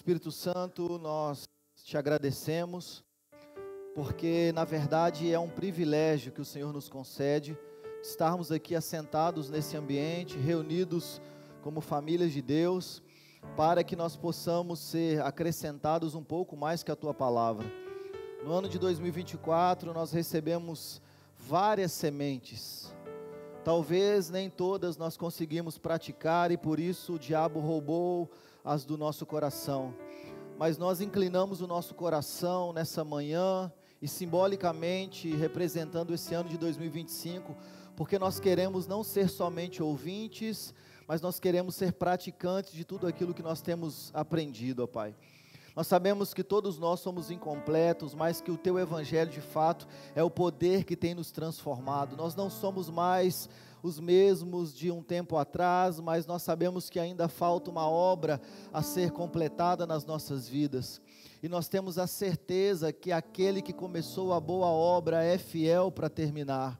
Espírito Santo, nós te agradecemos, porque na verdade é um privilégio que o Senhor nos concede, de estarmos aqui assentados nesse ambiente, reunidos como famílias de Deus, para que nós possamos ser acrescentados um pouco mais que a Tua Palavra. No ano de 2024 nós recebemos várias sementes, talvez nem todas nós conseguimos praticar e por isso o diabo roubou as do nosso coração, mas nós inclinamos o nosso coração nessa manhã e simbolicamente representando esse ano de 2025, porque nós queremos não ser somente ouvintes, mas nós queremos ser praticantes de tudo aquilo que nós temos aprendido, ó Pai. Nós sabemos que todos nós somos incompletos, mas que o Teu Evangelho de fato é o poder que tem nos transformado. Nós não somos mais os mesmos de um tempo atrás, mas nós sabemos que ainda falta uma obra a ser completada nas nossas vidas. E nós temos a certeza que aquele que começou a boa obra é fiel para terminar.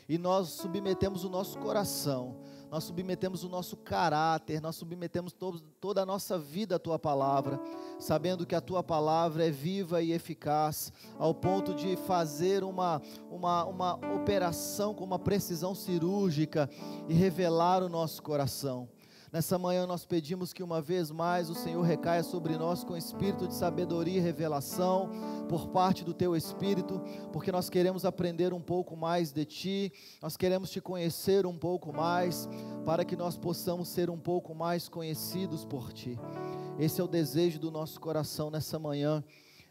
E nós submetemos o nosso coração, nós submetemos o nosso caráter, nós submetemos toda a nossa vida à Tua Palavra, sabendo que a Tua Palavra é viva e eficaz, ao ponto de fazer uma operação com uma precisão cirúrgica e revelar o nosso coração. Nessa manhã nós pedimos que uma vez mais o Senhor recaia sobre nós com espírito de sabedoria e revelação, por parte do Teu Espírito, porque nós queremos aprender um pouco mais de Ti, nós queremos Te conhecer um pouco mais, para que nós possamos ser um pouco mais conhecidos por Ti. Esse é o desejo do nosso coração nessa manhã,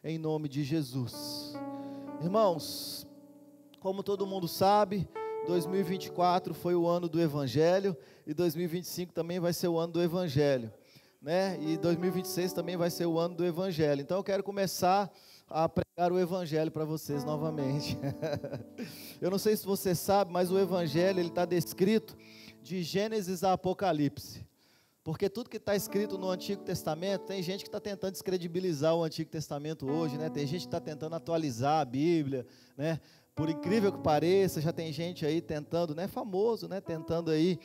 em nome de Jesus. Irmãos, como todo mundo sabe, 2024 foi o ano do Evangelho, e 2025 também vai ser o ano do Evangelho, né? E 2026 também vai ser o ano do Evangelho. Então eu quero começar a pregar o Evangelho para vocês novamente. Eu não sei se você sabe, mas o Evangelho ele está descrito de Gênesis a Apocalipse, porque tudo que está escrito no Antigo Testamento, tem gente que está tentando descredibilizar o Antigo Testamento hoje, né? Tem gente que está tentando atualizar a Bíblia, né? Por incrível que pareça, já tem gente aí tentando, né? Famoso, né? Tentando aí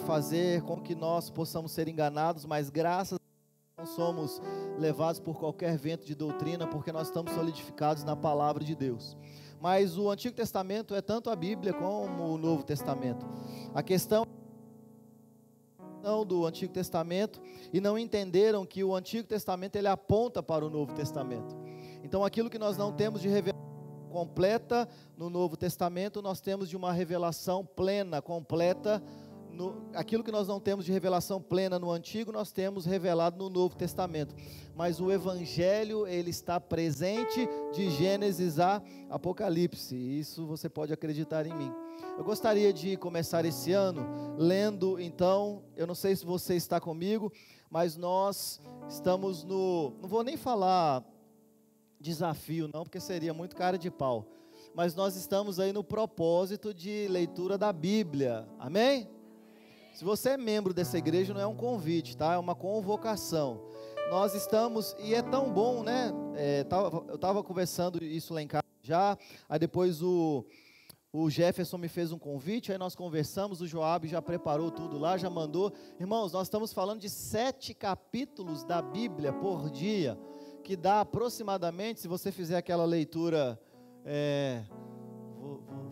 fazer com que nós possamos ser enganados, mas graças a Deus não somos levados por qualquer vento de doutrina, porque nós estamos solidificados na Palavra de Deus. Mas o Antigo Testamento é tanto a Bíblia como o Novo Testamento. A questão do Antigo Testamento e não entenderam que o Antigo Testamento ele aponta para o Novo Testamento. Então aquilo que nós não temos de revelação completa no Novo Testamento, nós temos de uma revelação plena, completa, aquilo que nós não temos de revelação plena no Antigo, nós temos revelado no Novo Testamento, mas o Evangelho, ele está presente de Gênesis a Apocalipse, isso você pode acreditar em mim. Eu gostaria de começar esse ano lendo, então, eu não sei se você está comigo, mas nós estamos não vou nem falar desafio não, porque seria muito cara de pau, mas nós estamos aí no propósito de leitura da Bíblia, amém? Se você é membro dessa igreja, não é um convite, tá? É uma convocação. Nós estamos, e é tão bom, né? Eu estava conversando isso lá em casa já, aí depois o Jefferson me fez um convite, aí nós conversamos, o Joab já preparou tudo lá, já mandou. Irmãos, nós estamos falando de 7 capítulos da Bíblia por dia, que dá aproximadamente, se você fizer aquela leitura,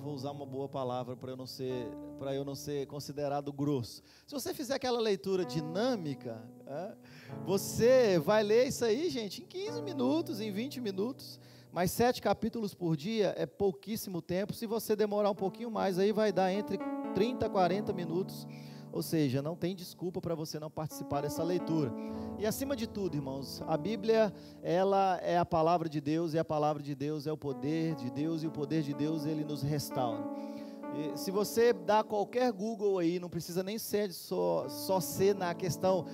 vou usar uma boa palavra para eu não ser considerado grosso. Se você fizer aquela leitura dinâmica, você vai ler isso aí, gente, em 15 minutos, em 20 minutos, mas 7 capítulos por dia é pouquíssimo tempo. Se você demorar um pouquinho mais, aí vai dar entre 30 a 40 minutos, ou seja, não tem desculpa para você não participar dessa leitura. E acima de tudo, irmãos, a Bíblia, ela é a palavra de Deus, e a palavra de Deus é o poder de Deus, e o poder de Deus, ele nos restaura. E se você dá qualquer Google aí, não precisa nem ser só ser na questão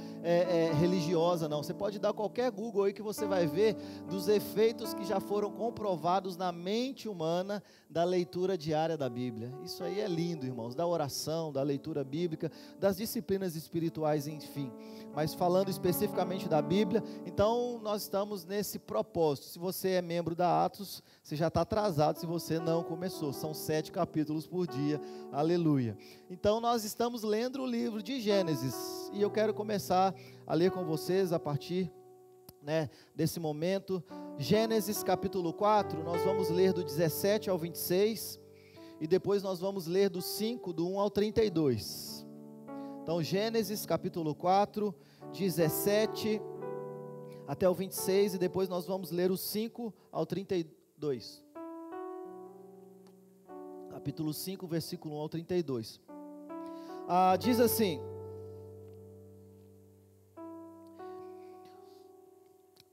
religiosa, não. Você pode dar qualquer Google aí que você vai ver dos efeitos que já foram comprovados na mente humana da leitura diária da Bíblia. Isso aí é lindo, irmãos, da oração, da leitura bíblica, das disciplinas espirituais, enfim. Mas falando especificamente da Bíblia, então nós estamos nesse propósito. Se você é membro da Atos, você já está atrasado se você não começou. São 7 capítulos por dia, aleluia. Então nós estamos lendo o livro de Gênesis, e eu quero começar a ler com vocês a partir desse momento. Gênesis capítulo 4, nós vamos ler do 17 ao 26, e depois nós vamos ler do 5, do 1 ao 32. Então, Gênesis capítulo 4, 17 até o 26, e depois nós vamos ler o 5 ao 32. Capítulo 5, versículo 1 ao 32. Diz assim: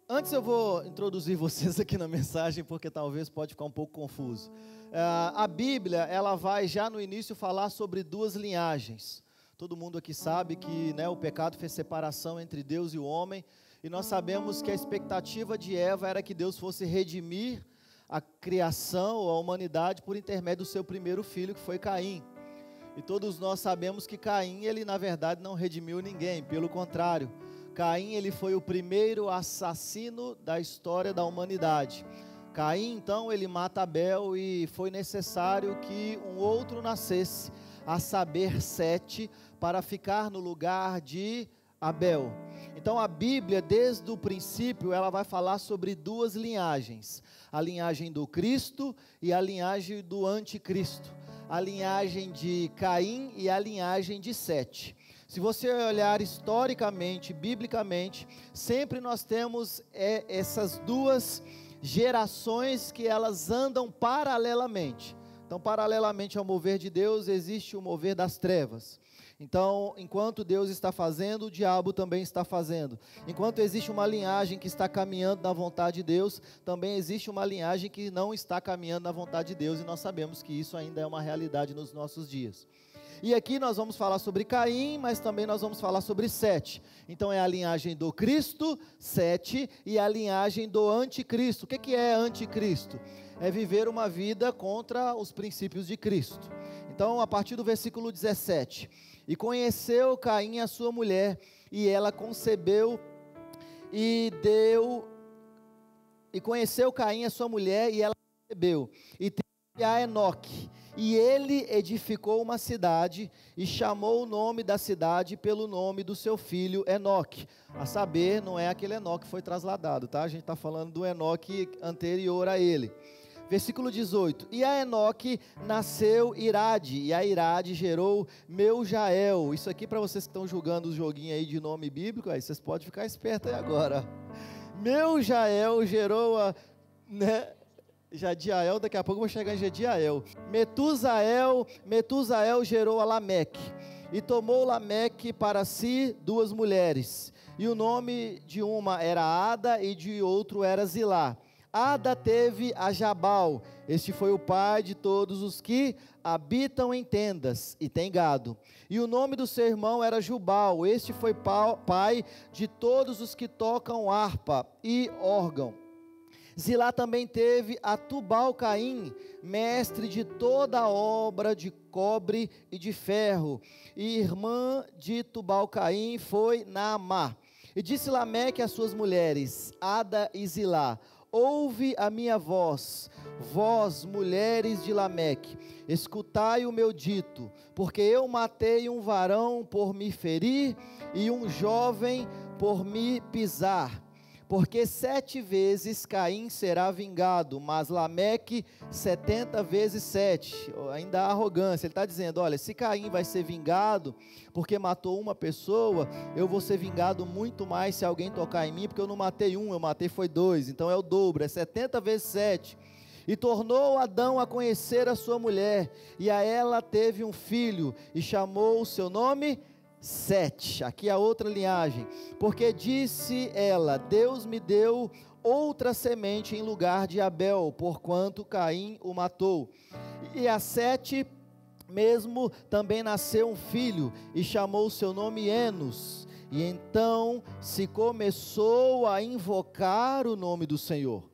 antes eu vou introduzir vocês aqui na mensagem, porque talvez pode ficar um pouco confuso. A Bíblia, ela vai já no início falar sobre duas linhagens. Todo mundo aqui sabe que o pecado fez separação entre Deus e o homem, e nós sabemos que a expectativa de Eva era que Deus fosse redimir a criação, ou a humanidade, por intermédio do seu primeiro filho, que foi Caim. E todos nós sabemos que Caim, ele na verdade não redimiu ninguém, pelo contrário. Caim, ele foi o primeiro assassino da história da humanidade. Caim, então, ele mata Abel, e foi necessário que um outro nascesse, a saber, Sete, para ficar no lugar de Abel. Então a Bíblia, desde o princípio, ela vai falar sobre duas linhagens: a linhagem do Cristo e a linhagem do anticristo, a linhagem de Caim e a linhagem de Sete. Se você olhar historicamente, biblicamente, sempre nós temos essas duas gerações que elas andam paralelamente. Então, paralelamente ao mover de Deus, existe o mover das trevas. Então, enquanto Deus está fazendo, o diabo também está fazendo. Enquanto existe uma linhagem que está caminhando na vontade de Deus, também existe uma linhagem que não está caminhando na vontade de Deus, e nós sabemos que isso ainda é uma realidade nos nossos dias. E aqui nós vamos falar sobre Caim, mas também nós vamos falar sobre Sete. Então é a linhagem do Cristo, Sete, e a linhagem do anticristo. O que é anticristo? É viver uma vida contra os princípios de Cristo. Então, a partir do versículo 17: e conheceu Caim a sua mulher, e ela concebeu e conheceu Caim a sua mulher, e ela concebeu, e teve a Enoque. E ele edificou uma cidade, e chamou o nome da cidade pelo nome do seu filho Enoque. A saber, não é aquele Enoque que foi trasladado, tá? A gente está falando do Enoque anterior a ele. Versículo 18: e a Enoque nasceu Irade, e a Irade gerou Meujael. Isso aqui, para vocês que estão julgando o joguinho aí de nome bíblico, aí vocês podem ficar espertos aí agora. Meujael gerou Jadiael, daqui a pouco eu vou chegar em Jadiael. Metusael gerou a Lameque, e tomou Lameque para si duas mulheres, e o nome de uma era Ada, e de outro era Zilá. Ada teve a Jabal, este foi o pai de todos os que habitam em tendas e têm gado. E o nome do seu irmão era Jubal, este foi pai de todos os que tocam harpa e órgão. Zilá também teve a Tubal-Caim, mestre de toda a obra de cobre e de ferro, e irmã de Tubal-Caim foi Naamá. E disse Lameque às suas mulheres, Ada e Zilá: ouve a minha voz, vós, mulheres de Lameque, escutai o meu dito, porque eu matei um varão por me ferir, e um jovem por me pisar. Porque 7 vezes Caim será vingado, mas Lameque 70 vezes 7, ainda há arrogância. Ele está dizendo, olha, se Caim vai ser vingado, porque matou uma pessoa, eu vou ser vingado muito mais se alguém tocar em mim, porque eu não matei um, eu matei foi 2, então é o dobro, é 70 vezes 7. E tornou Adão a conhecer a sua mulher, e a ela teve um filho, e chamou o seu nome Sete. Aqui a outra linhagem, porque disse ela, Deus me deu outra semente em lugar de Abel, porquanto Caim o matou. E a Sete mesmo também nasceu um filho, e chamou o seu nome Enos. E então se começou a invocar o nome do Senhor.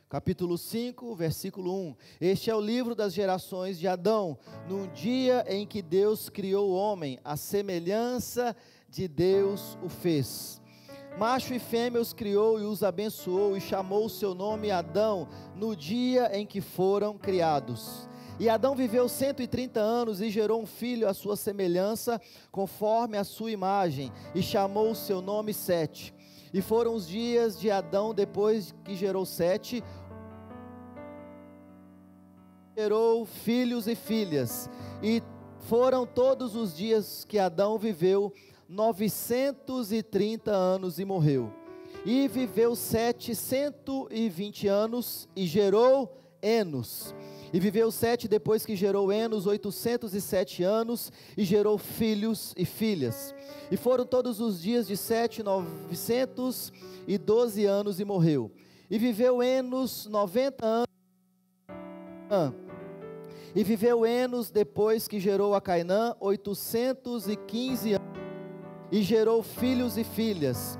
Capítulo 5, versículo 1. Este é o livro das gerações de Adão, no dia em que Deus criou o homem, a semelhança de Deus o fez. Macho e fêmea os criou e os abençoou, e chamou o seu nome Adão, no dia em que foram criados. E Adão viveu 130 anos e gerou um filho à sua semelhança, conforme a sua imagem, e chamou o seu nome Sete. E foram os dias de Adão depois que gerou Sete, gerou filhos e filhas, e foram todos os dias que Adão viveu 930 anos e morreu. E viveu 720 anos e gerou Enos. E viveu Sete depois que gerou Enos 807 anos e gerou filhos e filhas. E foram todos os dias de Sete 912 anos e morreu. E viveu Enos 90 anos. E viveu Enos depois que gerou a Cainã 815 anos e gerou filhos e filhas.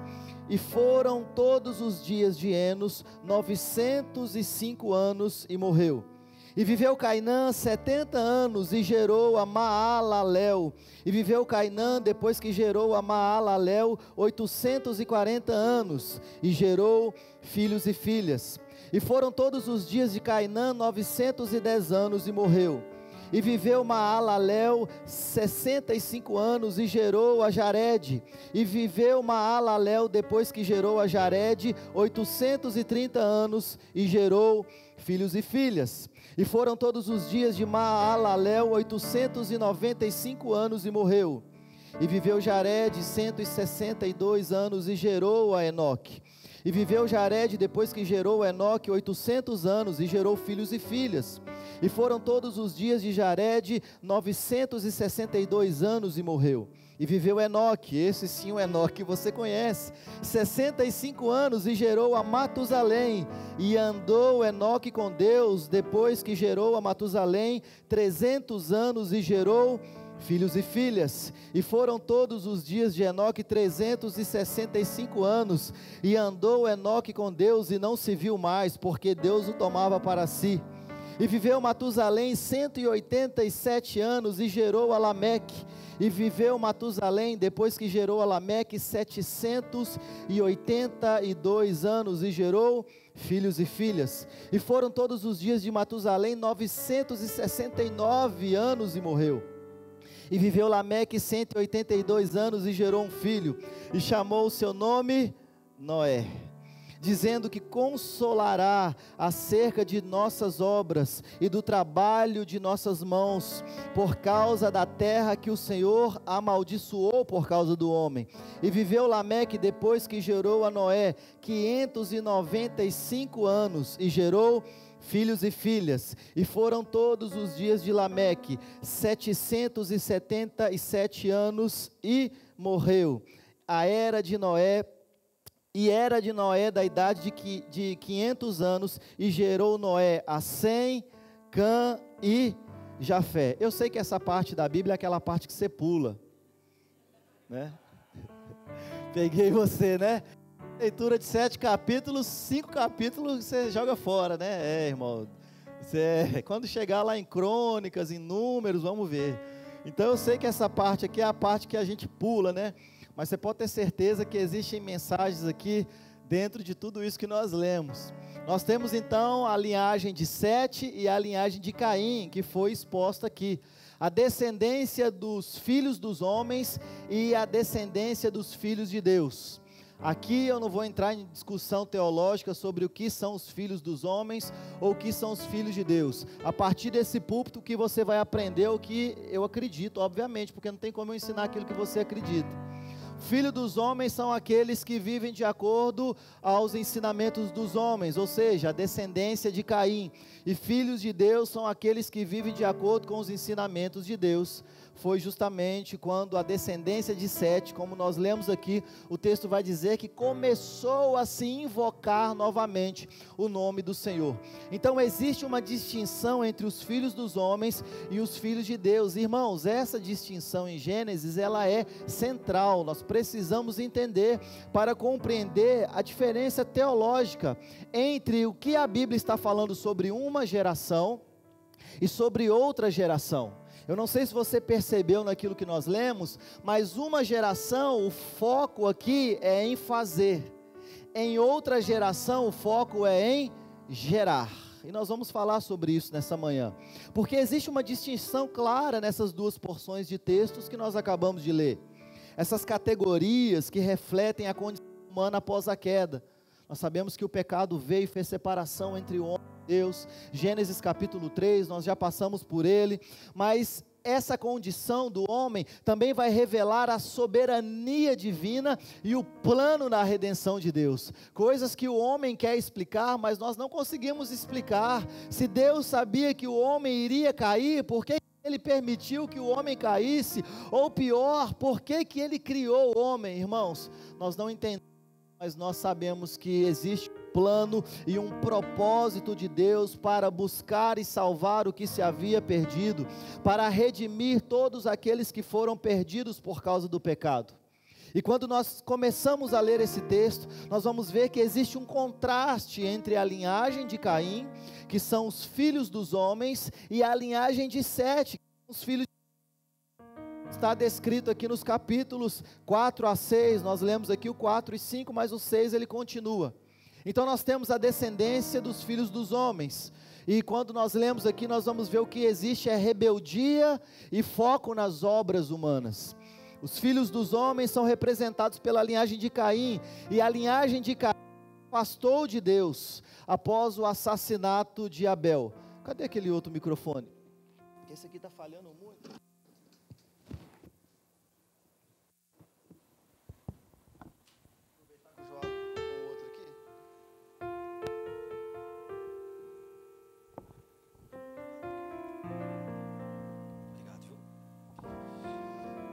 E foram todos os dias de Enos 905 anos e morreu. E viveu Cainã 70 anos e gerou a Maalalel. E viveu Cainã depois que gerou a Maalalel 840 anos e gerou filhos e filhas. E foram todos os dias de Cainã 910 anos e morreu. E viveu Maalalel 65 anos e gerou a Jared. E viveu Maalalel depois que gerou a Jared 830 anos e gerou filhos e filhas. E foram todos os dias de Maalalel 895 anos e morreu. E viveu Jared 162 anos e gerou a Enoque. E viveu Jared depois que gerou Enoque 800 anos e gerou filhos e filhas. E foram todos os dias de Jared 962 anos e morreu. E viveu Enoque, esse sim o Enoque que você conhece, 65 anos e gerou a Matusalém. E andou Enoque com Deus depois que gerou a Matusalém 300 anos e gerou filhos e filhas. E foram todos os dias de Enoque 365 anos, e andou Enoque com Deus e não se viu mais, porque Deus o tomava para si. E viveu Matusalém 187 anos e gerou a Lameque. E viveu Matusalém depois que gerou a Lameque 782 anos e gerou filhos e filhas. E foram todos os dias de Matusalém 969 anos e morreu. E viveu Lameque 182 anos e gerou um filho, e chamou o seu nome Noé, dizendo que consolará acerca de nossas obras e do trabalho de nossas mãos, por causa da terra que o Senhor amaldiçoou por causa do homem. E viveu Lameque depois que gerou a Noé 595 anos e gerou filhos e filhas. E foram todos os dias de Lameque 777 anos e morreu. Era de Noé da idade de 500 anos, e gerou Noé a Sem, Cã e Jafé. Eu sei que essa parte da Bíblia é aquela parte que você pula, né? Peguei você, né? Leitura de 7 capítulos, 5 capítulos você joga fora, né? Irmão, quando chegar lá em Crônicas, em Números, vamos ver. Então eu sei que essa parte aqui é a parte que a gente pula, né? Mas você pode ter certeza que existem mensagens aqui dentro de tudo isso que nós lemos. Nós temos então a linhagem de Sete e a linhagem de Caim, que foi exposta aqui. A descendência dos filhos dos homens e a descendência dos filhos de Deus. Aqui eu não vou entrar em discussão teológica sobre o que são os filhos dos homens ou o que são os filhos de Deus. A partir desse púlpito que você vai aprender o que eu acredito, obviamente, porque não tem como eu ensinar aquilo que você acredita. Filho dos homens são aqueles que vivem de acordo aos ensinamentos dos homens, ou seja, a descendência de Caim. E filhos de Deus são aqueles que vivem de acordo com os ensinamentos de Deus. Foi justamente quando a descendência de Sete, como nós lemos aqui, o texto vai dizer que começou a se invocar novamente o nome do Senhor. Então existe uma distinção entre os filhos dos homens e os filhos de Deus. Irmãos, essa distinção em Gênesis, ela é central. Nós precisamos entender para compreender a diferença teológica entre o que a Bíblia está falando sobre uma geração e sobre outra geração. Eu não sei se você percebeu naquilo que nós lemos, mas uma geração, o foco aqui é em fazer. Em outra geração, o foco é em gerar. E nós vamos falar sobre isso nessa manhã. Porque existe uma distinção clara nessas duas porções de textos que nós acabamos de ler. Essas categorias que refletem a condição humana após a queda. Nós sabemos que o pecado veio e fez separação entre o homem e Deus. Gênesis capítulo 3, nós já passamos por ele, mas essa condição do homem também vai revelar a soberania divina e o plano da redenção de Deus. Coisas que o homem quer explicar, mas nós não conseguimos explicar. Se Deus sabia que o homem iria cair, por que Ele permitiu que o homem caísse? Ou pior, por que Ele criou o homem? Irmãos, nós não entendemos, mas nós sabemos que existe um plano e um propósito de Deus para buscar e salvar o que se havia perdido, para redimir todos aqueles que foram perdidos por causa do pecado. E quando nós começamos a ler esse texto, nós vamos ver que existe um contraste entre a linhagem de Caim, que são os filhos dos homens, e a linhagem de Sete, que são os filhos de Deus. Está descrito aqui nos capítulos 4 a 6, nós lemos aqui o 4 e 5, mas o 6 ele continua. Então nós temos a descendência dos filhos dos homens, e quando nós lemos aqui, nós vamos ver o que existe é rebeldia e foco nas obras humanas. Os filhos dos homens são representados pela linhagem de Caim, e a linhagem de Caim se afastou de Deus após o assassinato de Abel. Cadê aquele outro microfone? Esse aqui está falhando muito.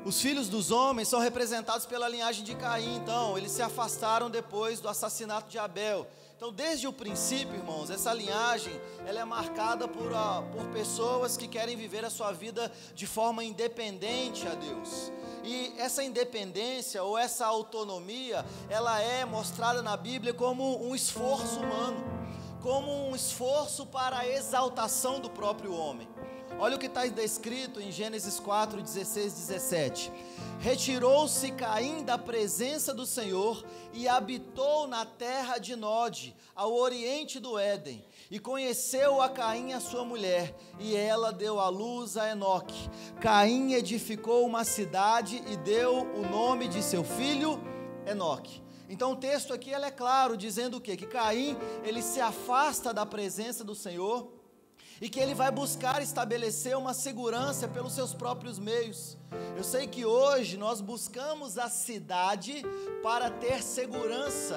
Os filhos dos homens são representados pela linhagem de Caim, então eles se afastaram depois do assassinato de Abel. Então desde o princípio, irmãos, essa linhagem, ela é marcada por pessoas que querem viver a sua vida de forma independente a Deus. E essa independência ou essa autonomia, ela é mostrada na Bíblia como um esforço humano, como um esforço para a exaltação do próprio homem. Olha o que está descrito em Gênesis 4, 16, 17. Retirou-se Caim da presença do Senhor e habitou na terra de Nod, ao oriente do Éden, e conheceu a Caim a sua mulher, e ela deu à luz a Enoque. Caim edificou uma cidade e deu o nome de seu filho Enoque. Então o texto aqui é claro, dizendo o quê? Que Caim, ele se afasta da presença do Senhor, e que ele vai buscar estabelecer uma segurança pelos seus próprios meios. Eu sei que hoje nós buscamos a cidade para ter segurança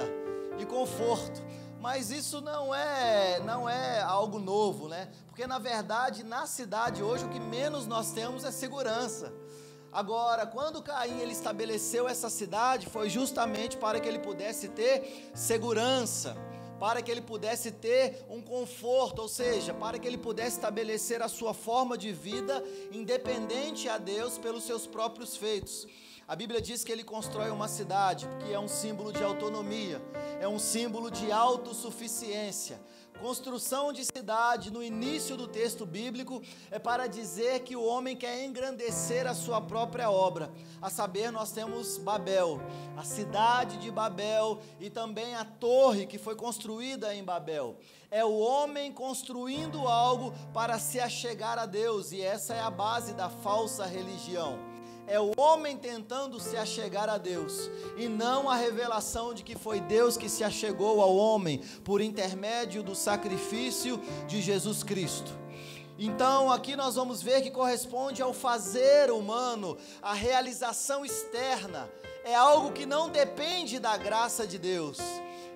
e conforto, mas isso não é algo novo, né? Porque na verdade na cidade hoje o que menos nós temos é segurança. Agora, quando Caim ele estabeleceu essa cidade, foi justamente para que ele pudesse ter segurança, para que ele pudesse ter um conforto, ou seja, para que ele pudesse estabelecer a sua forma de vida independente a Deus pelos seus próprios feitos. A Bíblia diz que ele constrói uma cidade, que é um símbolo de autonomia, é um símbolo de autossuficiência. Construção de cidade no início do texto bíblico é para dizer que o homem quer engrandecer a sua própria obra. A saber, nós temos Babel, a cidade de Babel, e também a torre que foi construída em Babel. É o homem construindo algo para se achegar a Deus, e essa é a base da falsa religião. É o homem tentando se achegar a Deus, e não a revelação de que foi Deus que se achegou ao homem, por intermédio do sacrifício de Jesus Cristo. Então aqui nós vamos ver que corresponde ao fazer humano, a realização externa, é algo que não depende da graça de Deus.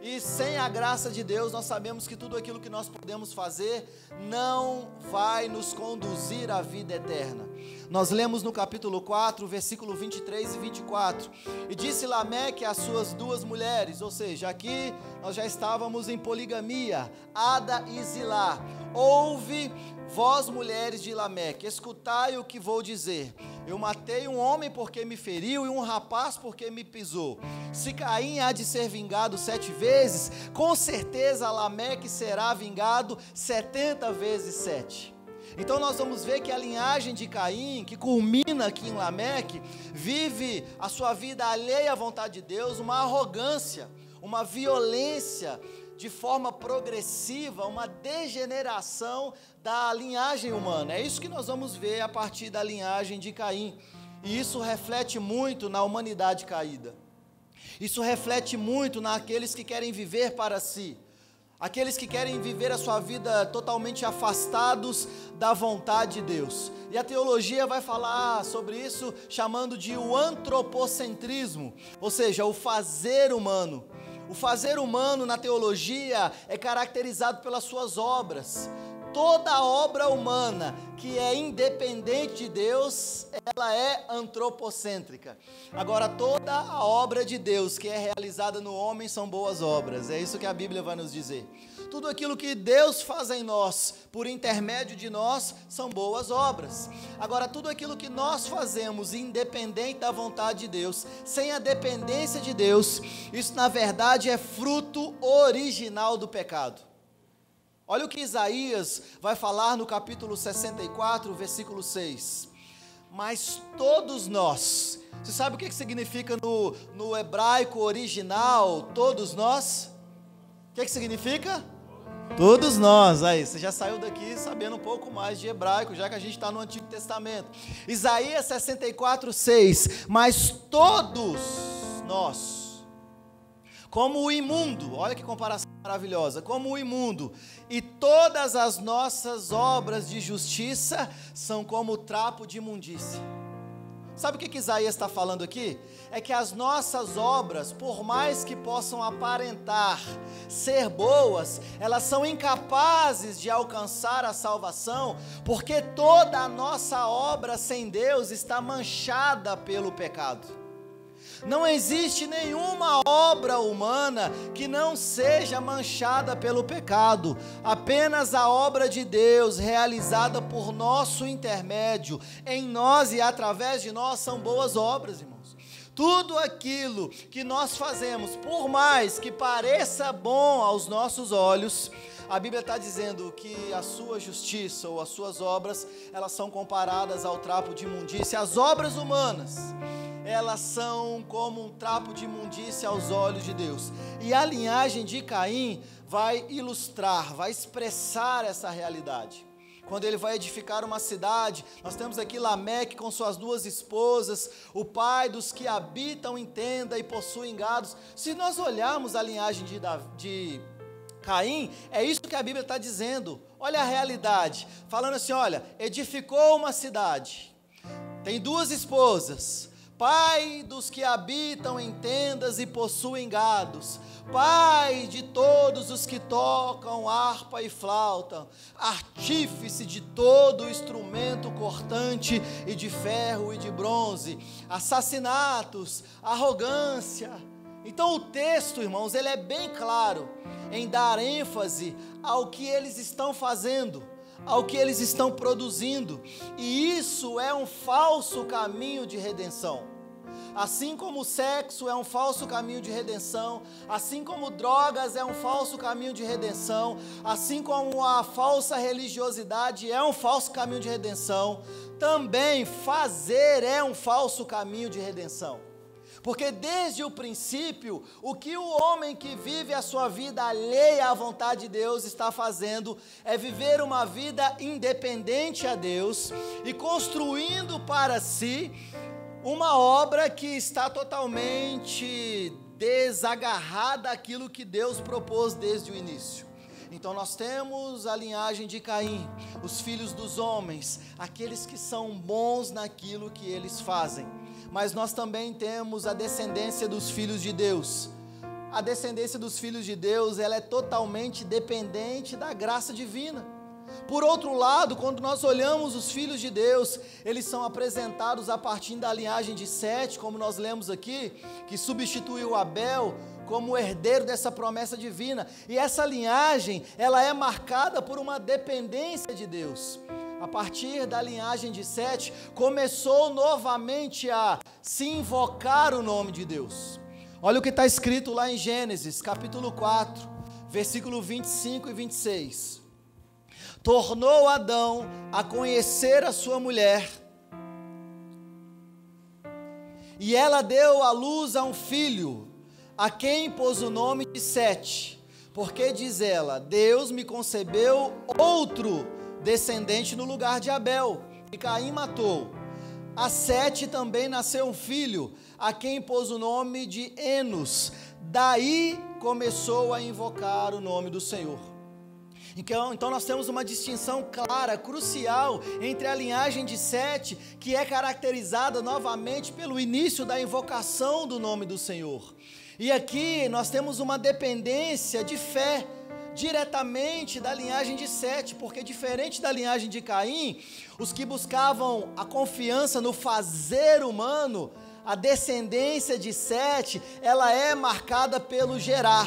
E sem a graça de Deus, nós sabemos que tudo aquilo que nós podemos fazer não vai nos conduzir à vida eterna. Nós lemos no capítulo 4, versículo 23 e 24. E disse Lameque às suas duas mulheres, ou seja, aqui nós já estávamos em poligamia, Ada e Zilá. Ouve, vós mulheres de Lameque, escutai o que vou dizer. Eu matei um homem porque me feriu e um rapaz porque me pisou. Se Caim há de ser vingado 7 vezes, com certeza Lameque será vingado 70 vezes 7. Então nós vamos ver que a linhagem de Caim, que culmina aqui em Lameque, vive a sua vida alheia à vontade de Deus, uma arrogância, uma violência de forma progressiva, uma degeneração da linhagem humana. É isso que nós vamos ver a partir da linhagem de Caim, e isso reflete muito na humanidade caída. Isso reflete muito naqueles que querem viver para si, aqueles que querem viver a sua vida totalmente afastados da vontade de Deus. E a teologia vai falar sobre isso chamando de o antropocentrismo, ou seja, o fazer humano. O fazer humano na teologia é caracterizado pelas suas obras. Toda obra humana que é independente de Deus, ela é antropocêntrica. Agora, toda a obra de Deus que é realizada no homem são boas obras. É isso que a Bíblia vai nos dizer. Tudo aquilo que Deus faz em nós, por intermédio de nós, são boas obras. Agora, tudo aquilo que nós fazemos independente da vontade de Deus, sem a dependência de Deus, isso na verdade é fruto original do pecado. Olha o que Isaías vai falar no capítulo 64, versículo 6. Mas todos nós, você sabe o que significa no hebraico original, todos nós? O que significa? Todos nós. Aí, você já saiu daqui sabendo um pouco mais de hebraico, já que a gente está no Antigo Testamento. Isaías 64, 6. Mas todos nós, como o imundo, olha que comparação maravilhosa, como o imundo, e todas as nossas obras de justiça são como trapo de imundícia. Sabe o que Isaías está falando aqui? É que as nossas obras, por mais que possam aparentar ser boas, elas são incapazes de alcançar a salvação, porque toda a nossa obra sem Deus está manchada pelo pecado. Não existe nenhuma obra humana que não seja manchada pelo pecado. Apenas a obra de Deus, realizada por nosso intermédio, em nós e através de nós, são boas obras, irmãos. Tudo aquilo que nós fazemos, por mais que pareça bom aos nossos olhos, a Bíblia está dizendo que a sua justiça ou as suas obras, elas são comparadas ao trapo de imundícia. As obras humanas, elas são como um trapo de imundícia aos olhos de Deus. E a linhagem de Caim vai ilustrar, vai expressar essa realidade. Quando ele vai edificar uma cidade, nós temos aqui Lameque com suas 2 esposas, o pai dos que habitam em tenda e possuem gados. Se nós olharmos a linhagem de Caim, é isso que a Bíblia está dizendo. Olha a realidade, falando assim, olha, edificou uma cidade, tem 2 esposas, pai dos que habitam em tendas e possuem gados, pai de todos os que tocam harpa e flauta, artífice de todo instrumento cortante e de ferro e de bronze, assassinatos, arrogância. Então o texto, irmãos, ele é bem claro em dar ênfase ao que eles estão fazendo, ao que eles estão produzindo, e isso é um falso caminho de redenção. Assim como o sexo é um falso caminho de redenção, assim como drogas é um falso caminho de redenção, assim como a falsa religiosidade é um falso caminho de redenção, também fazer é um falso caminho de redenção. Porque desde o princípio, o que o homem que vive a sua vida alheia à vontade de Deus está fazendo é viver uma vida independente a Deus e construindo para si uma obra que está totalmente desagarrada daquilo que Deus propôs desde o início. Então nós temos a linhagem de Caim, os filhos dos homens, aqueles que são bons naquilo que eles fazem. Mas nós também temos a descendência dos filhos de Deus. A descendência dos filhos de Deus, ela é totalmente dependente da graça divina. Por outro lado, quando nós olhamos os filhos de Deus, eles são apresentados a partir da linhagem de Sete, como nós lemos aqui, que substituiu Abel como herdeiro dessa promessa divina. E essa linhagem, ela é marcada por uma dependência de Deus. A partir da linhagem de Sete, começou novamente a se invocar o nome de Deus. Olha o que está escrito lá em Gênesis, capítulo 4, versículo 25 e 26. Tornou Adão a conhecer a sua mulher, e ela deu à luz a um filho, a quem pôs o nome de Sete, porque diz ela, Deus me concebeu outro descendente no lugar de Abel, que Caim matou. a Sete também nasceu um filho, a quem pôs o nome de Enos. Daí começou a invocar o nome do Senhor. Então nós temos uma distinção clara, crucial, entre a linhagem de Sete, que é caracterizada novamente pelo início da invocação do nome do Senhor. E aqui nós temos uma dependência de fé, diretamente da linhagem de Sete, porque diferente da linhagem de Caim, os que buscavam a confiança no fazer humano, a descendência de Sete, ela é marcada pelo gerar.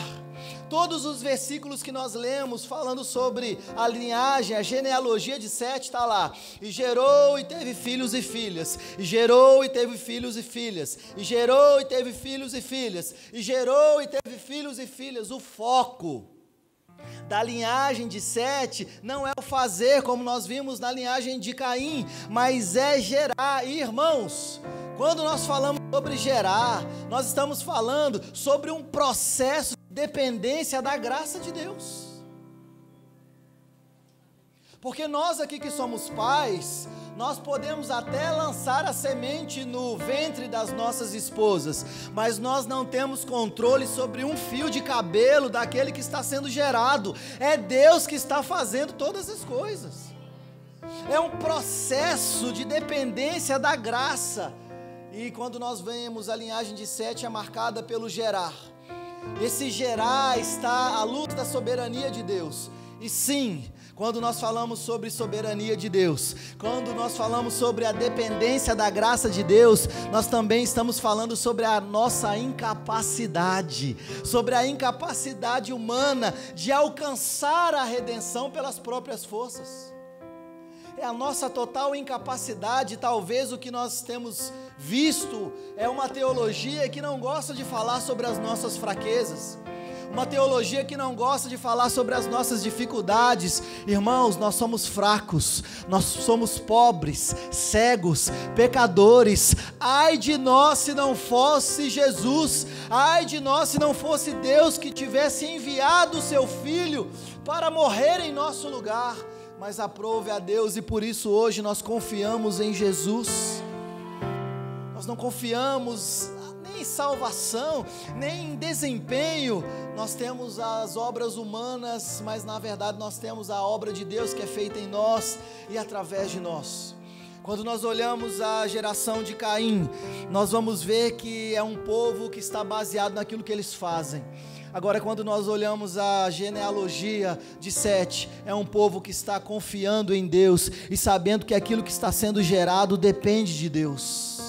Todos os versículos que nós lemos falando sobre a linhagem, a genealogia de Sete, está lá. E gerou e teve filhos e filhas. E gerou e teve filhos e filhas. E gerou e teve filhos e filhas. E gerou e teve filhos e filhas. O foco da linhagem de Sete não é o fazer, como nós vimos na linhagem de Caim, mas é gerar. E, irmãos, quando nós falamos sobre gerar, nós estamos falando sobre um processo de dependência da graça de Deus. Porque nós aqui que somos pais, nós podemos até lançar a semente no ventre das nossas esposas, mas nós não temos controle sobre um fio de cabelo daquele que está sendo gerado. É Deus que está fazendo todas as coisas. É um processo de dependência da graça. E quando nós vemos a linhagem de Sete é marcada pelo gerar. Esse gerar está à luz da soberania de Deus. E sim, quando nós falamos sobre soberania de Deus, quando nós falamos sobre a dependência da graça de Deus, nós também estamos falando sobre a nossa incapacidade, sobre a incapacidade humana de alcançar a redenção pelas próprias forças. É a nossa total incapacidade. Talvez o que nós temos visto é uma teologia que não gosta de falar sobre as nossas fraquezas, uma teologia que não gosta de falar sobre as nossas dificuldades. Irmãos, nós somos fracos, nós somos pobres, cegos, pecadores. Ai de nós se não fosse Jesus, ai de nós se não fosse Deus que tivesse enviado o seu Filho para morrer em nosso lugar. Mas aprove a Deus, e por isso hoje nós confiamos em Jesus. Nós não confiamos nem em salvação, nem em desempenho. Nós temos as obras humanas, mas na verdade nós temos a obra de Deus que é feita em nós e através de nós. Quando nós olhamos a geração de Caim, nós vamos ver que é um povo que está baseado naquilo que eles fazem. Agora, quando nós olhamos a genealogia de Sete, é um povo que está confiando em Deus e sabendo que aquilo que está sendo gerado depende de Deus.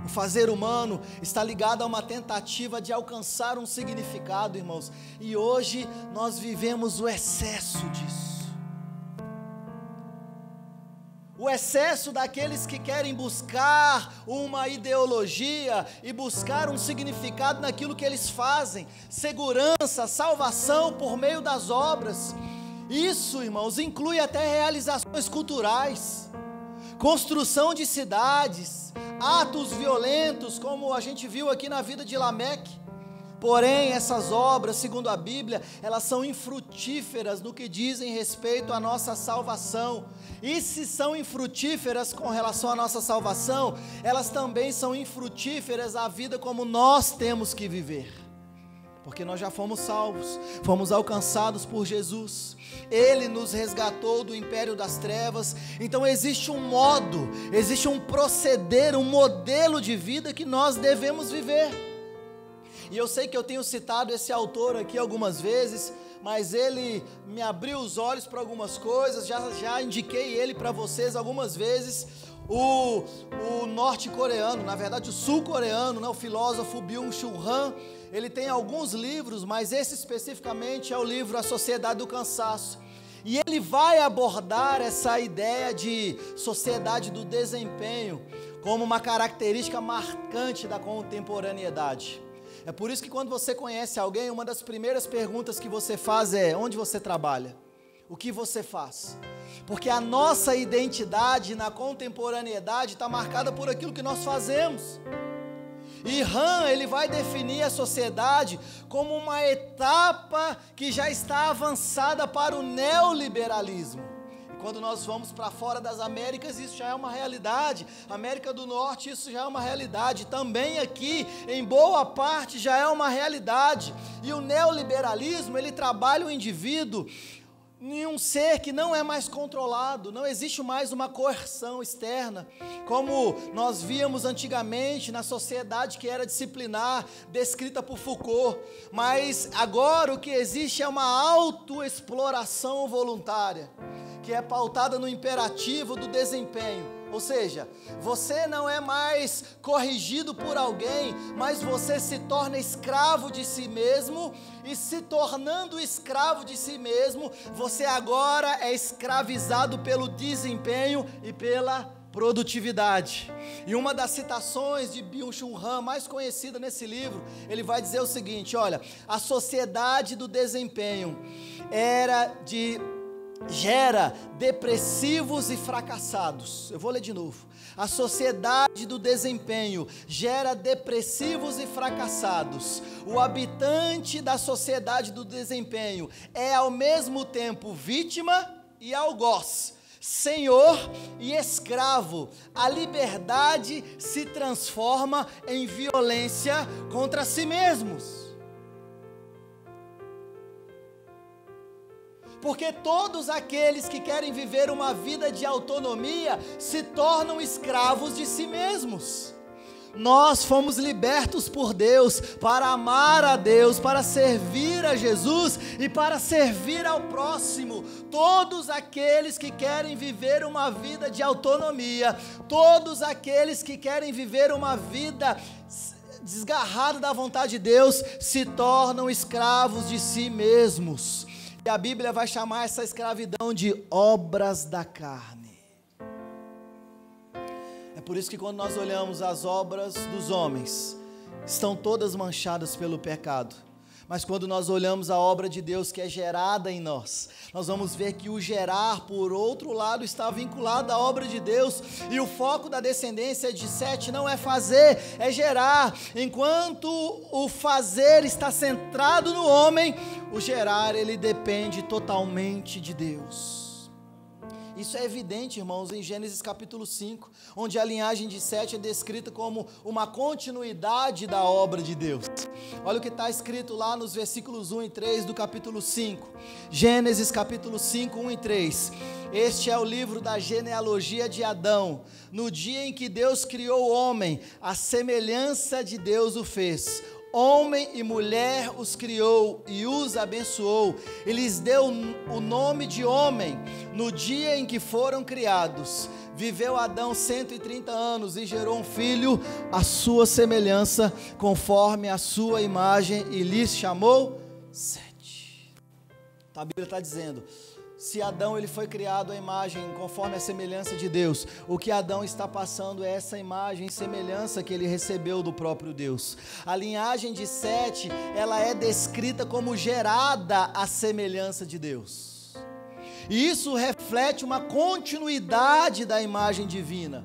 O fazer humano está ligado a uma tentativa de alcançar um significado, irmãos, e hoje nós vivemos o excesso disso. O excesso daqueles que querem buscar uma ideologia e buscar um significado naquilo que eles fazem, segurança, salvação por meio das obras. Isso, irmãos, inclui até realizações culturais, construção de cidades, atos violentos, como a gente viu aqui na vida de Lameque. Porém, essas obras, segundo a Bíblia, elas são infrutíferas no que dizem respeito à nossa salvação. E se são infrutíferas com relação à nossa salvação, elas também são infrutíferas à vida como nós temos que viver. Porque nós já fomos salvos, fomos alcançados por Jesus. Ele nos resgatou do império das trevas. Então existe um modo, existe um proceder, um modelo de vida que nós devemos viver. E eu sei que eu tenho citado esse autor aqui algumas vezes, mas ele me abriu os olhos para algumas coisas, já indiquei ele para vocês algumas vezes. O norte-coreano, na verdade o sul-coreano, né, o filósofo Byung-Chul Han, ele tem alguns livros, mas esse especificamente é o livro A Sociedade do Cansaço. E ele vai abordar essa ideia de sociedade do desempenho como uma característica marcante da contemporaneidade. É por isso que quando você conhece alguém, uma das primeiras perguntas que você faz é: onde você trabalha? O que você faz? Porque a nossa identidade na contemporaneidade está marcada por aquilo que nós fazemos. E Han, ele vai definir a sociedade como uma etapa que já está avançada para o neoliberalismo. Quando nós vamos para fora das Américas, isso já é uma realidade. América do Norte, isso já é uma realidade. Também aqui, em boa parte, já é uma realidade. E o neoliberalismo, ele trabalha o indivíduo em um ser que não é mais controlado, não existe mais uma coerção externa, como nós víamos antigamente na sociedade que era disciplinar, descrita por Foucault, mas agora o que existe é uma autoexploração voluntária, que é pautada no imperativo do desempenho. Ou seja, você não é mais corrigido por alguém, mas você se torna escravo de si mesmo, e se tornando escravo de si mesmo, você agora é escravizado pelo desempenho e pela produtividade. E uma das citações de Byung-Chul Han mais conhecida nesse livro, ele vai dizer o seguinte: olha, a sociedade do desempenho gera depressivos e fracassados. Eu vou ler de novo. A sociedade do desempenho gera depressivos e fracassados. O habitante da sociedade do desempenho é ao mesmo tempo vítima e algoz, senhor e escravo. A liberdade se transforma em violência contra si mesmos. Porque todos aqueles que querem viver uma vida de autonomia se tornam escravos de si mesmos. Nós fomos libertos por Deus para amar a Deus, para servir a Jesus e para servir ao próximo. Todos aqueles que querem viver uma vida de autonomia, todos aqueles que querem viver uma vida desgarrada da vontade de Deus, se tornam escravos de si mesmos. E a Bíblia vai chamar essa escravidão de obras da carne. É por isso que quando nós olhamos as obras dos homens, estão todas manchadas pelo pecado. Mas quando nós olhamos a obra de Deus que é gerada em nós, nós vamos ver que o gerar, por outro lado, está vinculado à obra de Deus. E o foco da descendência de Sete não é fazer, é gerar. Enquanto o fazer está centrado no homem, o gerar, ele depende totalmente de Deus. Isso é evidente, irmãos, em Gênesis capítulo 5, onde a linhagem de Sete é descrita como uma continuidade da obra de Deus. Olha o que está escrito lá nos versículos 1 e 3 do capítulo 5. Gênesis capítulo 5, 1 e 3. Este é o livro da genealogia de Adão. No dia em que Deus criou o homem, a semelhança de Deus o fez. Homem e mulher os criou e os abençoou, e lhes deu o nome de homem. No dia em que foram criados, viveu Adão 130 anos e gerou um filho à sua semelhança, conforme a sua imagem, e lhes chamou Sete. A Bíblia está dizendo, se Adão ele foi criado à imagem, conforme a semelhança de Deus, o que Adão está passando é essa imagem e semelhança que ele recebeu do próprio Deus. A linhagem de Sete, ela é descrita como gerada à semelhança de Deus. E isso reflete uma continuidade da imagem divina.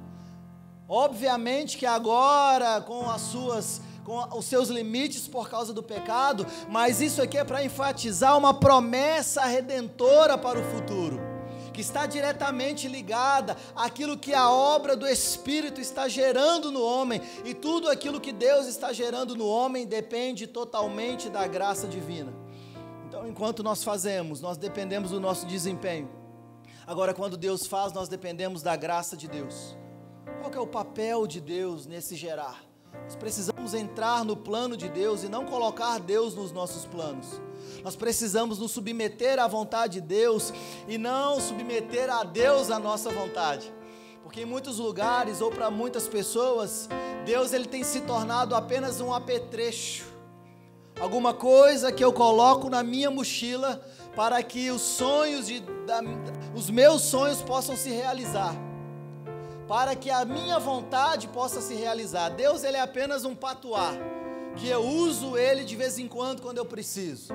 Obviamente que agora, com os seus limites por causa do pecado, mas isso aqui é para enfatizar uma promessa redentora para o futuro, que está diretamente ligada àquilo que a obra do Espírito está gerando no homem, e tudo aquilo que Deus está gerando no homem depende totalmente da graça divina. Então, enquanto nós fazemos, nós dependemos do nosso desempenho. Agora, quando Deus faz, nós dependemos da graça de Deus. Qual que é o papel de Deus nesse gerar? Nós precisamos entrar no plano de Deus e não colocar Deus nos nossos planos. Nós precisamos nos submeter à vontade de Deus e não submeter a Deus à nossa vontade. Porque em muitos lugares, ou para muitas pessoas, Deus ele tem se tornado apenas um apetrecho. Alguma coisa que eu coloco na minha mochila para que os meus sonhos possam se realizar, para que a minha vontade possa se realizar. Deus ele é apenas um patuá, que eu uso ele de vez em quando eu preciso.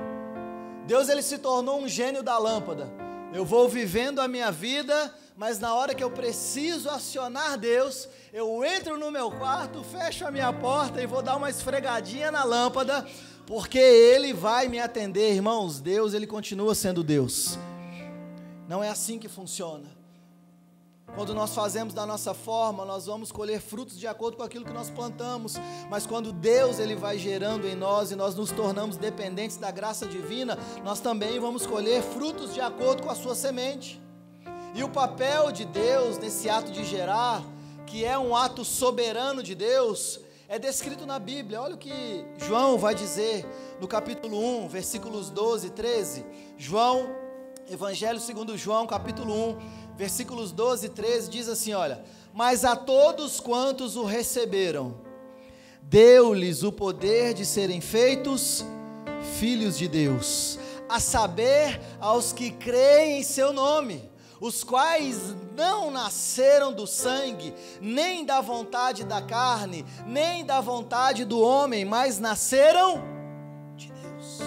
Deus ele se tornou um gênio da lâmpada. Eu vou vivendo a minha vida, mas na hora que eu preciso acionar Deus, eu entro no meu quarto, fecho a minha porta e vou dar uma esfregadinha na lâmpada, porque Ele vai me atender. Irmãos, Deus ele continua sendo Deus. Não é assim que funciona. Quando nós fazemos da nossa forma, nós vamos colher frutos de acordo com aquilo que nós plantamos. Mas quando Deus ele vai gerando em nós e nós nos tornamos dependentes da graça divina, nós também vamos colher frutos de acordo com a sua semente. E o papel de Deus nesse ato de gerar, que é um ato soberano de Deus, é descrito na Bíblia. Olha o que João vai dizer no capítulo 1, versículos 12 e 13. Evangelho segundo João, capítulo 1, versículos 12 e 13, diz assim, olha: mas a todos quantos o receberam, deu-lhes o poder de serem feitos filhos de Deus, a saber, aos que creem em seu nome, os quais não nasceram do sangue, nem da vontade da carne, nem da vontade do homem, mas nasceram de Deus.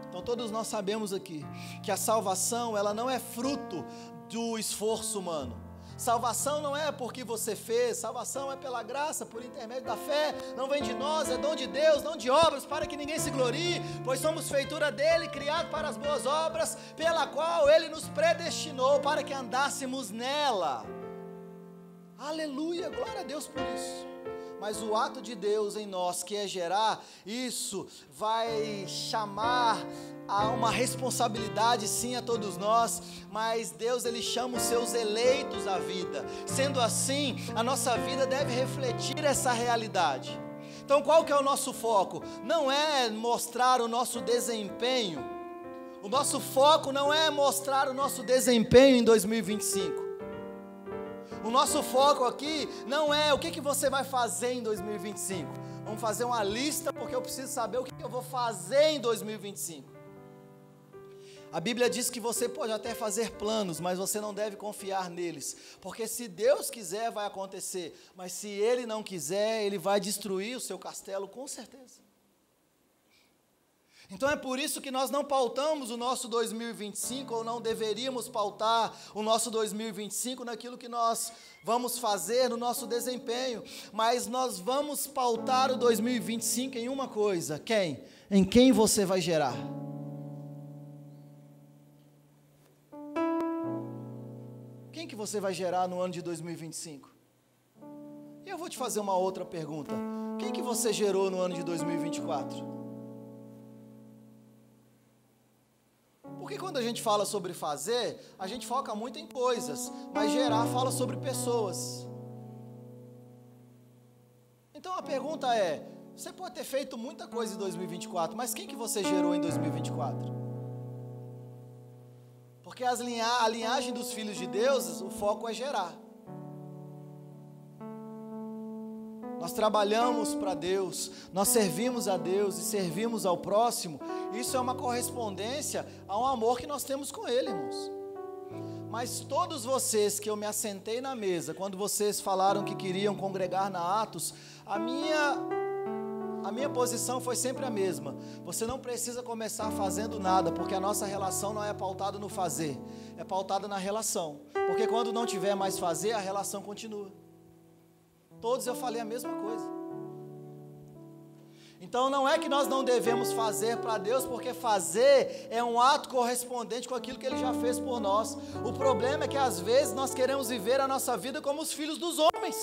Então todos nós sabemos aqui que a salvação, ela não é fruto do esforço humano. Salvação não é porque você fez, salvação é pela graça, por intermédio da fé, não vem de nós, é dom de Deus, não de obras, para que ninguém se glorie, pois somos feitura dele, criado para as boas obras, pela qual ele nos predestinou para que andássemos nela. Aleluia, glória a Deus por isso. Mas o ato de Deus em nós, que é gerar, isso vai chamar a uma responsabilidade sim a todos nós, mas Deus ele chama os seus eleitos à vida. Sendo assim, a nossa vida deve refletir essa realidade. Então qual que é o nosso foco? Não é mostrar o nosso desempenho. O nosso foco não é mostrar o nosso desempenho em 2025. O nosso foco aqui não é o que você vai fazer em 2025. Vamos fazer uma lista porque eu preciso saber o que eu vou fazer em 2025. A Bíblia diz que você pode até fazer planos, mas você não deve confiar neles, porque se Deus quiser vai acontecer, mas se Ele não quiser, Ele vai destruir o seu castelo com certeza. Então é por isso que nós não pautamos o nosso 2025, ou não deveríamos pautar o nosso 2025 naquilo que nós vamos fazer no nosso desempenho, mas nós vamos pautar o 2025 em uma coisa: quem? Em quem você vai gerar. Quem que você vai gerar no ano de 2025? E eu vou te fazer uma outra pergunta: quem que você gerou no ano de 2024? Porque quando a gente fala sobre fazer, a gente foca muito em coisas, mas gerar fala sobre pessoas. Então a pergunta é: você pode ter feito muita coisa em 2024, mas quem que você gerou em 2024? Porque a linhagem dos filhos de Deus, o foco é gerar. Nós trabalhamos para Deus, nós servimos a Deus e servimos ao próximo. Isso é uma correspondência a um amor que nós temos com Ele, irmãos. Mas todos vocês que eu me assentei na mesa, quando vocês falaram que queriam congregar na Atos, a minha posição foi sempre a mesma. Você não precisa começar fazendo nada, porque a nossa relação não é pautada no fazer, é pautada na relação. Porque quando não tiver mais fazer, a relação continua. Todos eu falei a mesma coisa. Então não é que nós não devemos fazer para Deus, porque fazer é um ato correspondente com aquilo que Ele já fez por nós. O problema é que às vezes nós queremos viver a nossa vida como os filhos dos homens.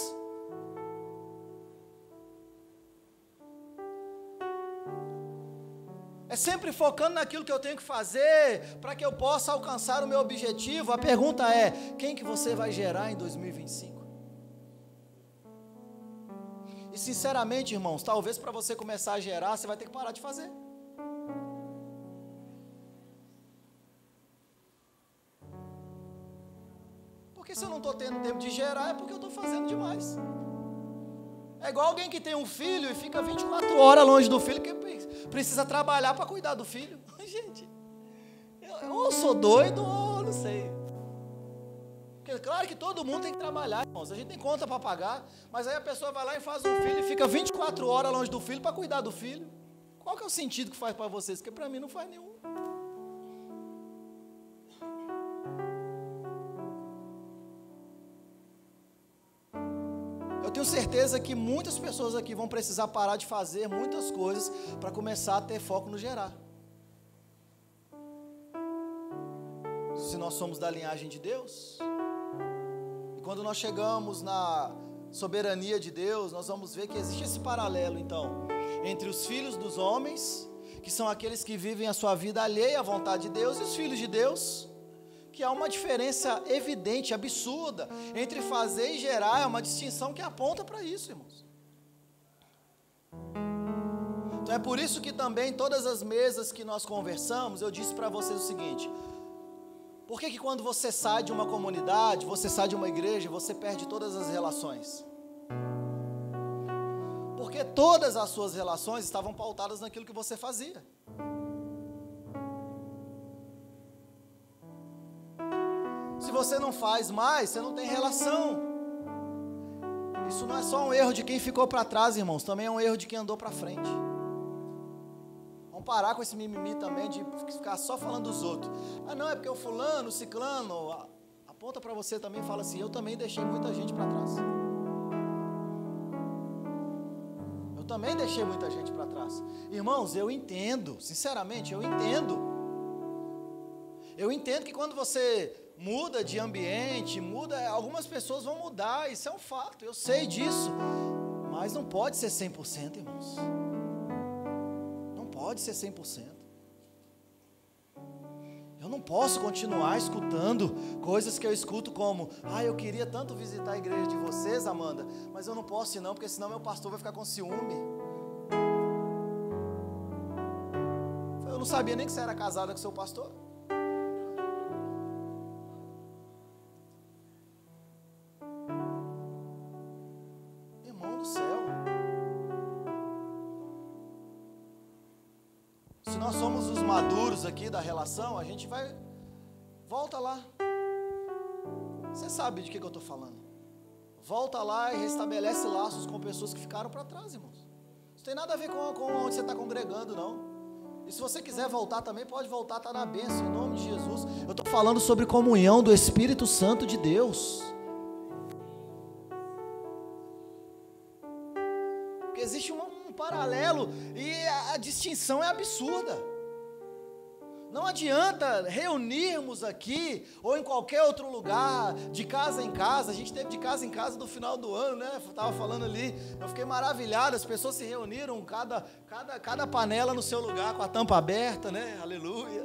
É sempre focando naquilo que eu tenho que fazer para que eu possa alcançar o meu objetivo. A pergunta é: quem que você vai gerar em 2025? E sinceramente, irmãos, talvez para você começar a gerar, você vai ter que parar de fazer. Porque se eu não estou tendo tempo de gerar, é porque eu estou fazendo demais. É igual alguém que tem um filho e fica 24 horas longe do filho, que precisa trabalhar para cuidar do filho. Gente, eu sou doido ou não sei. Porque claro que todo mundo tem que trabalhar, irmãos. A gente tem conta para pagar, mas aí a pessoa vai lá e faz um filho e fica 24 horas longe do filho para cuidar do filho. Qual que é o sentido que faz para vocês? Porque para mim não faz nenhum. Eu tenho certeza que muitas pessoas aqui vão precisar parar de fazer muitas coisas para começar a ter foco no gerar. se nós somos da linhagem de Deus. E quando nós chegamos na soberania de Deus, nós vamos ver que existe esse paralelo, então, entre os filhos dos homens, que são aqueles que vivem a sua vida alheia à vontade de Deus, e os filhos de Deus, que há uma diferença evidente, absurda, entre fazer e gerar. É uma distinção que aponta para isso, irmãos. Então é por isso que também todas as mesas que nós conversamos, eu disse para vocês o seguinte: por que quando você sai de uma comunidade, você sai de uma igreja, você perde todas as relações? Porque todas as suas relações estavam pautadas naquilo que você fazia. Se você não faz mais, você não tem relação. Isso não é só um erro de quem ficou para trás, irmãos, também é um erro de quem andou para frente. Vamos parar com esse mimimi também de ficar só falando dos outros. Ah, não, é porque o fulano, o ciclano, aponta para você também e fala assim: eu também deixei muita gente para trás. Eu também deixei muita gente para trás. Irmãos, eu entendo, sinceramente, eu entendo. Eu entendo que quando você muda de ambiente, algumas pessoas vão mudar, isso é um fato, eu sei disso. Mas não pode ser 100%, irmãos. Não pode ser 100%. Eu não posso continuar escutando coisas que eu escuto como: ah, eu queria tanto visitar a igreja de vocês, Amanda, mas eu não posso ir não, porque senão meu pastor vai ficar com ciúme. Eu não sabia nem que você era casada com seu pastor. Irmão do céu. Se nós somos os maduros aqui da relação, a gente vai, volta lá. Você sabe de que eu estou falando. Volta lá e restabelece laços com pessoas que ficaram para trás, irmãos. Isso tem nada a ver com onde você está congregando, não. E se você quiser voltar também, pode voltar, está na bênção, em nome de Jesus. Eu estou falando sobre comunhão do Espírito Santo de Deus. Porque existe um paralelo e a distinção é absurda. Não adianta reunirmos aqui ou em qualquer outro lugar, de casa em casa. A gente teve de casa em casa no final do ano, né? Eu estava falando ali, eu fiquei maravilhado. As pessoas se reuniram, cada panela no seu lugar, com a tampa aberta, né? Aleluia.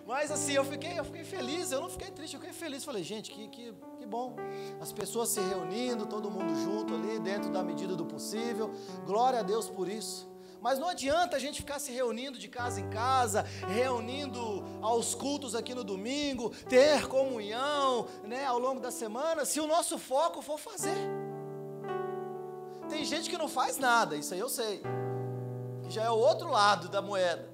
Mas assim, eu fiquei feliz, eu não fiquei triste, eu fiquei feliz. Falei, gente, que bom. As pessoas se reunindo, todo mundo junto ali, dentro da medida do possível. Glória a Deus por isso. Mas não adianta a gente ficar se reunindo de casa em casa, reunindo aos cultos aqui no domingo, ter comunhão, né, ao longo da semana, se o nosso foco for fazer. Tem gente que não faz nada, isso aí eu sei, que já é o outro lado da moeda.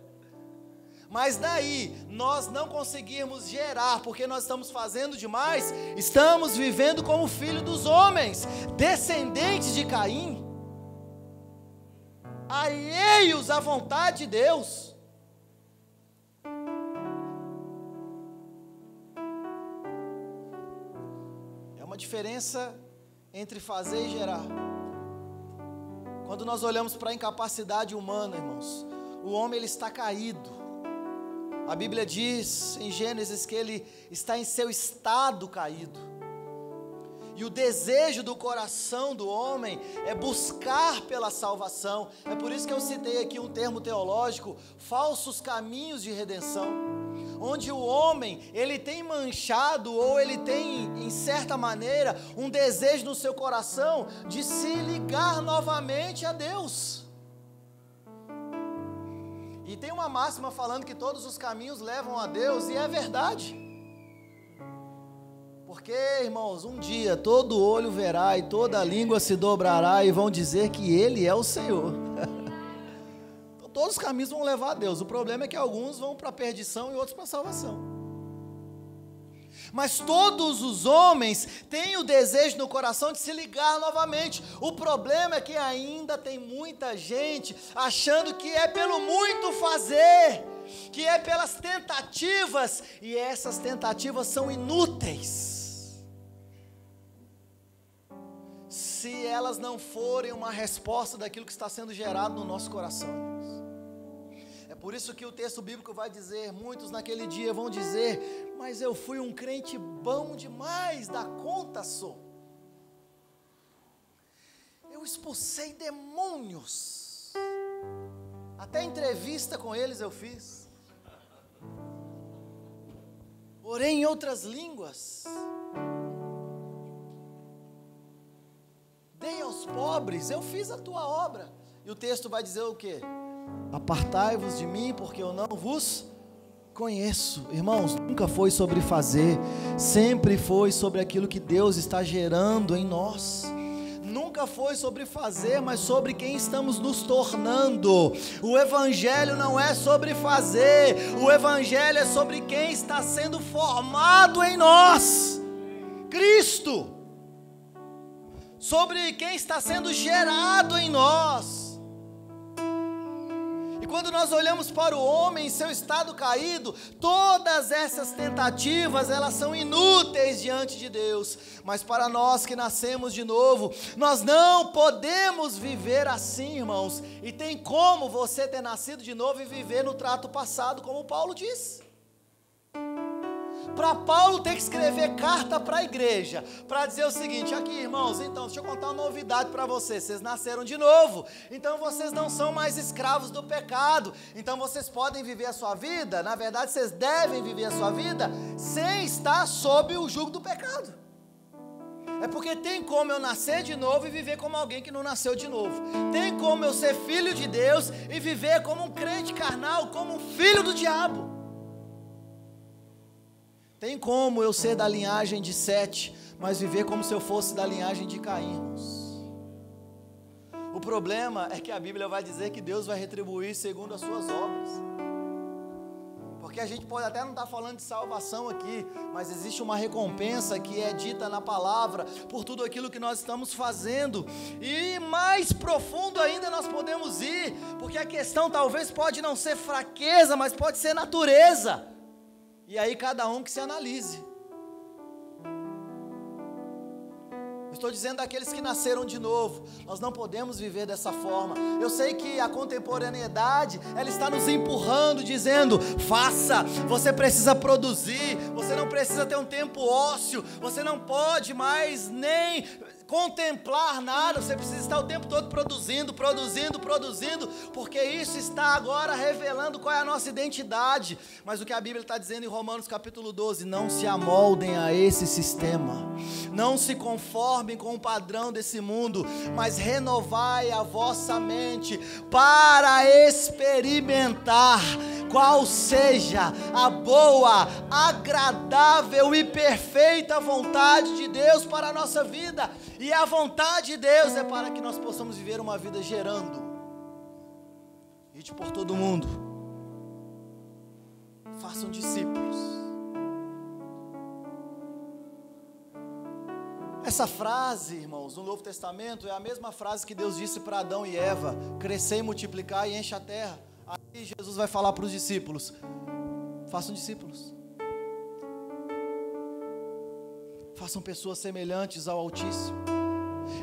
Mas daí nós não conseguirmos gerar, porque nós estamos fazendo demais, estamos vivendo como filho dos homens, descendentes de Caim, alheios à vontade de Deus. É uma diferença entre fazer e gerar. Quando nós olhamos para a incapacidade humana, irmãos, o homem ele está caído. A Bíblia diz em Gênesis que ele está em seu estado caído. E o desejo do coração do homem é buscar pela salvação. É por isso que eu citei aqui um termo teológico: falsos caminhos de redenção. Onde o homem, ele tem manchado, ou ele tem, em certa maneira, um desejo no seu coração de se ligar novamente a Deus. E tem uma máxima falando que todos os caminhos levam a Deus, e é verdade. Porque, irmãos, um dia todo olho verá e toda língua se dobrará e vão dizer que Ele é o Senhor. Então, todos os caminhos vão levar a Deus. O problema é que alguns vão para a perdição e outros para a salvação. Mas todos os homens têm o desejo no coração de se ligar novamente. O problema é que ainda tem muita gente achando que é pelo muito fazer, que é pelas tentativas, e essas tentativas são inúteis se elas não forem uma resposta daquilo que está sendo gerado no nosso coração. É Por isso que o texto bíblico vai dizer, muitos naquele dia vão dizer, mas eu fui um crente bom demais, da conta sou. Eu expulsei demônios, até entrevista com eles eu fiz. Orei em outras línguas. Dei aos pobres, eu fiz a tua obra. E o texto vai dizer o quê? Apartai-vos de mim, porque eu não vos conheço. Irmãos, nunca foi sobre fazer, sempre foi sobre aquilo que Deus está gerando em nós. Nunca foi sobre fazer, mas sobre quem estamos nos tornando. O Evangelho não é sobre fazer, o Evangelho é sobre quem está sendo formado em nós, Cristo. Sobre quem está sendo gerado em nós. E quando nós olhamos para o homem em seu estado caído, todas essas tentativas, elas são inúteis diante de Deus. Mas para nós que nascemos de novo, nós não podemos viver assim, irmãos. E tem como você ter nascido de novo e viver no trato passado, como Paulo diz. Para Paulo ter que escrever carta para a igreja, para dizer o seguinte, aqui irmãos, então deixa eu contar uma novidade para vocês, vocês nasceram de novo, então vocês não são mais escravos do pecado, então vocês podem viver a sua vida, na verdade vocês devem viver a sua vida, sem estar sob o jugo do pecado. É porque tem como eu nascer de novo e viver como alguém que não nasceu de novo, tem como eu ser filho de Deus e viver como um crente carnal, como um filho do diabo. Tem como eu ser da linhagem de Sete, mas viver como se eu fosse da linhagem de Caim, irmãos. O problema é que a Bíblia vai dizer que Deus vai retribuir segundo as suas obras. Porque a gente pode até não estar falando de salvação aqui, mas existe uma recompensa que é dita na palavra por tudo aquilo que nós estamos fazendo. E mais profundo ainda nós podemos ir, porque a questão talvez pode não ser fraqueza, mas pode ser natureza. E aí cada um que se analise. Estou dizendo daqueles que nasceram de novo. Nós não podemos viver dessa forma. Eu sei que a contemporaneidade, ela está nos empurrando, dizendo, faça, você precisa produzir, você não precisa ter um tempo ósseo, você não pode mais nem contemplar nada, você precisa estar o tempo todo produzindo, porque isso está agora revelando qual é a nossa identidade. Mas o que a Bíblia está dizendo em Romanos capítulo 12, não se amoldem a esse sistema, não se conformem com o padrão desse mundo, mas renovai a vossa mente, para experimentar qual seja a boa, agradável e perfeita vontade de Deus para a nossa vida. E a vontade de Deus é para que nós possamos viver uma vida gerando. Ide por todo mundo, façam discípulos. Essa frase, irmãos, no Novo Testamento é a mesma frase que Deus disse para Adão e Eva: crescer e multiplicar e enche a terra. Aí Jesus vai falar para os discípulos: façam discípulos, façam pessoas semelhantes ao Altíssimo.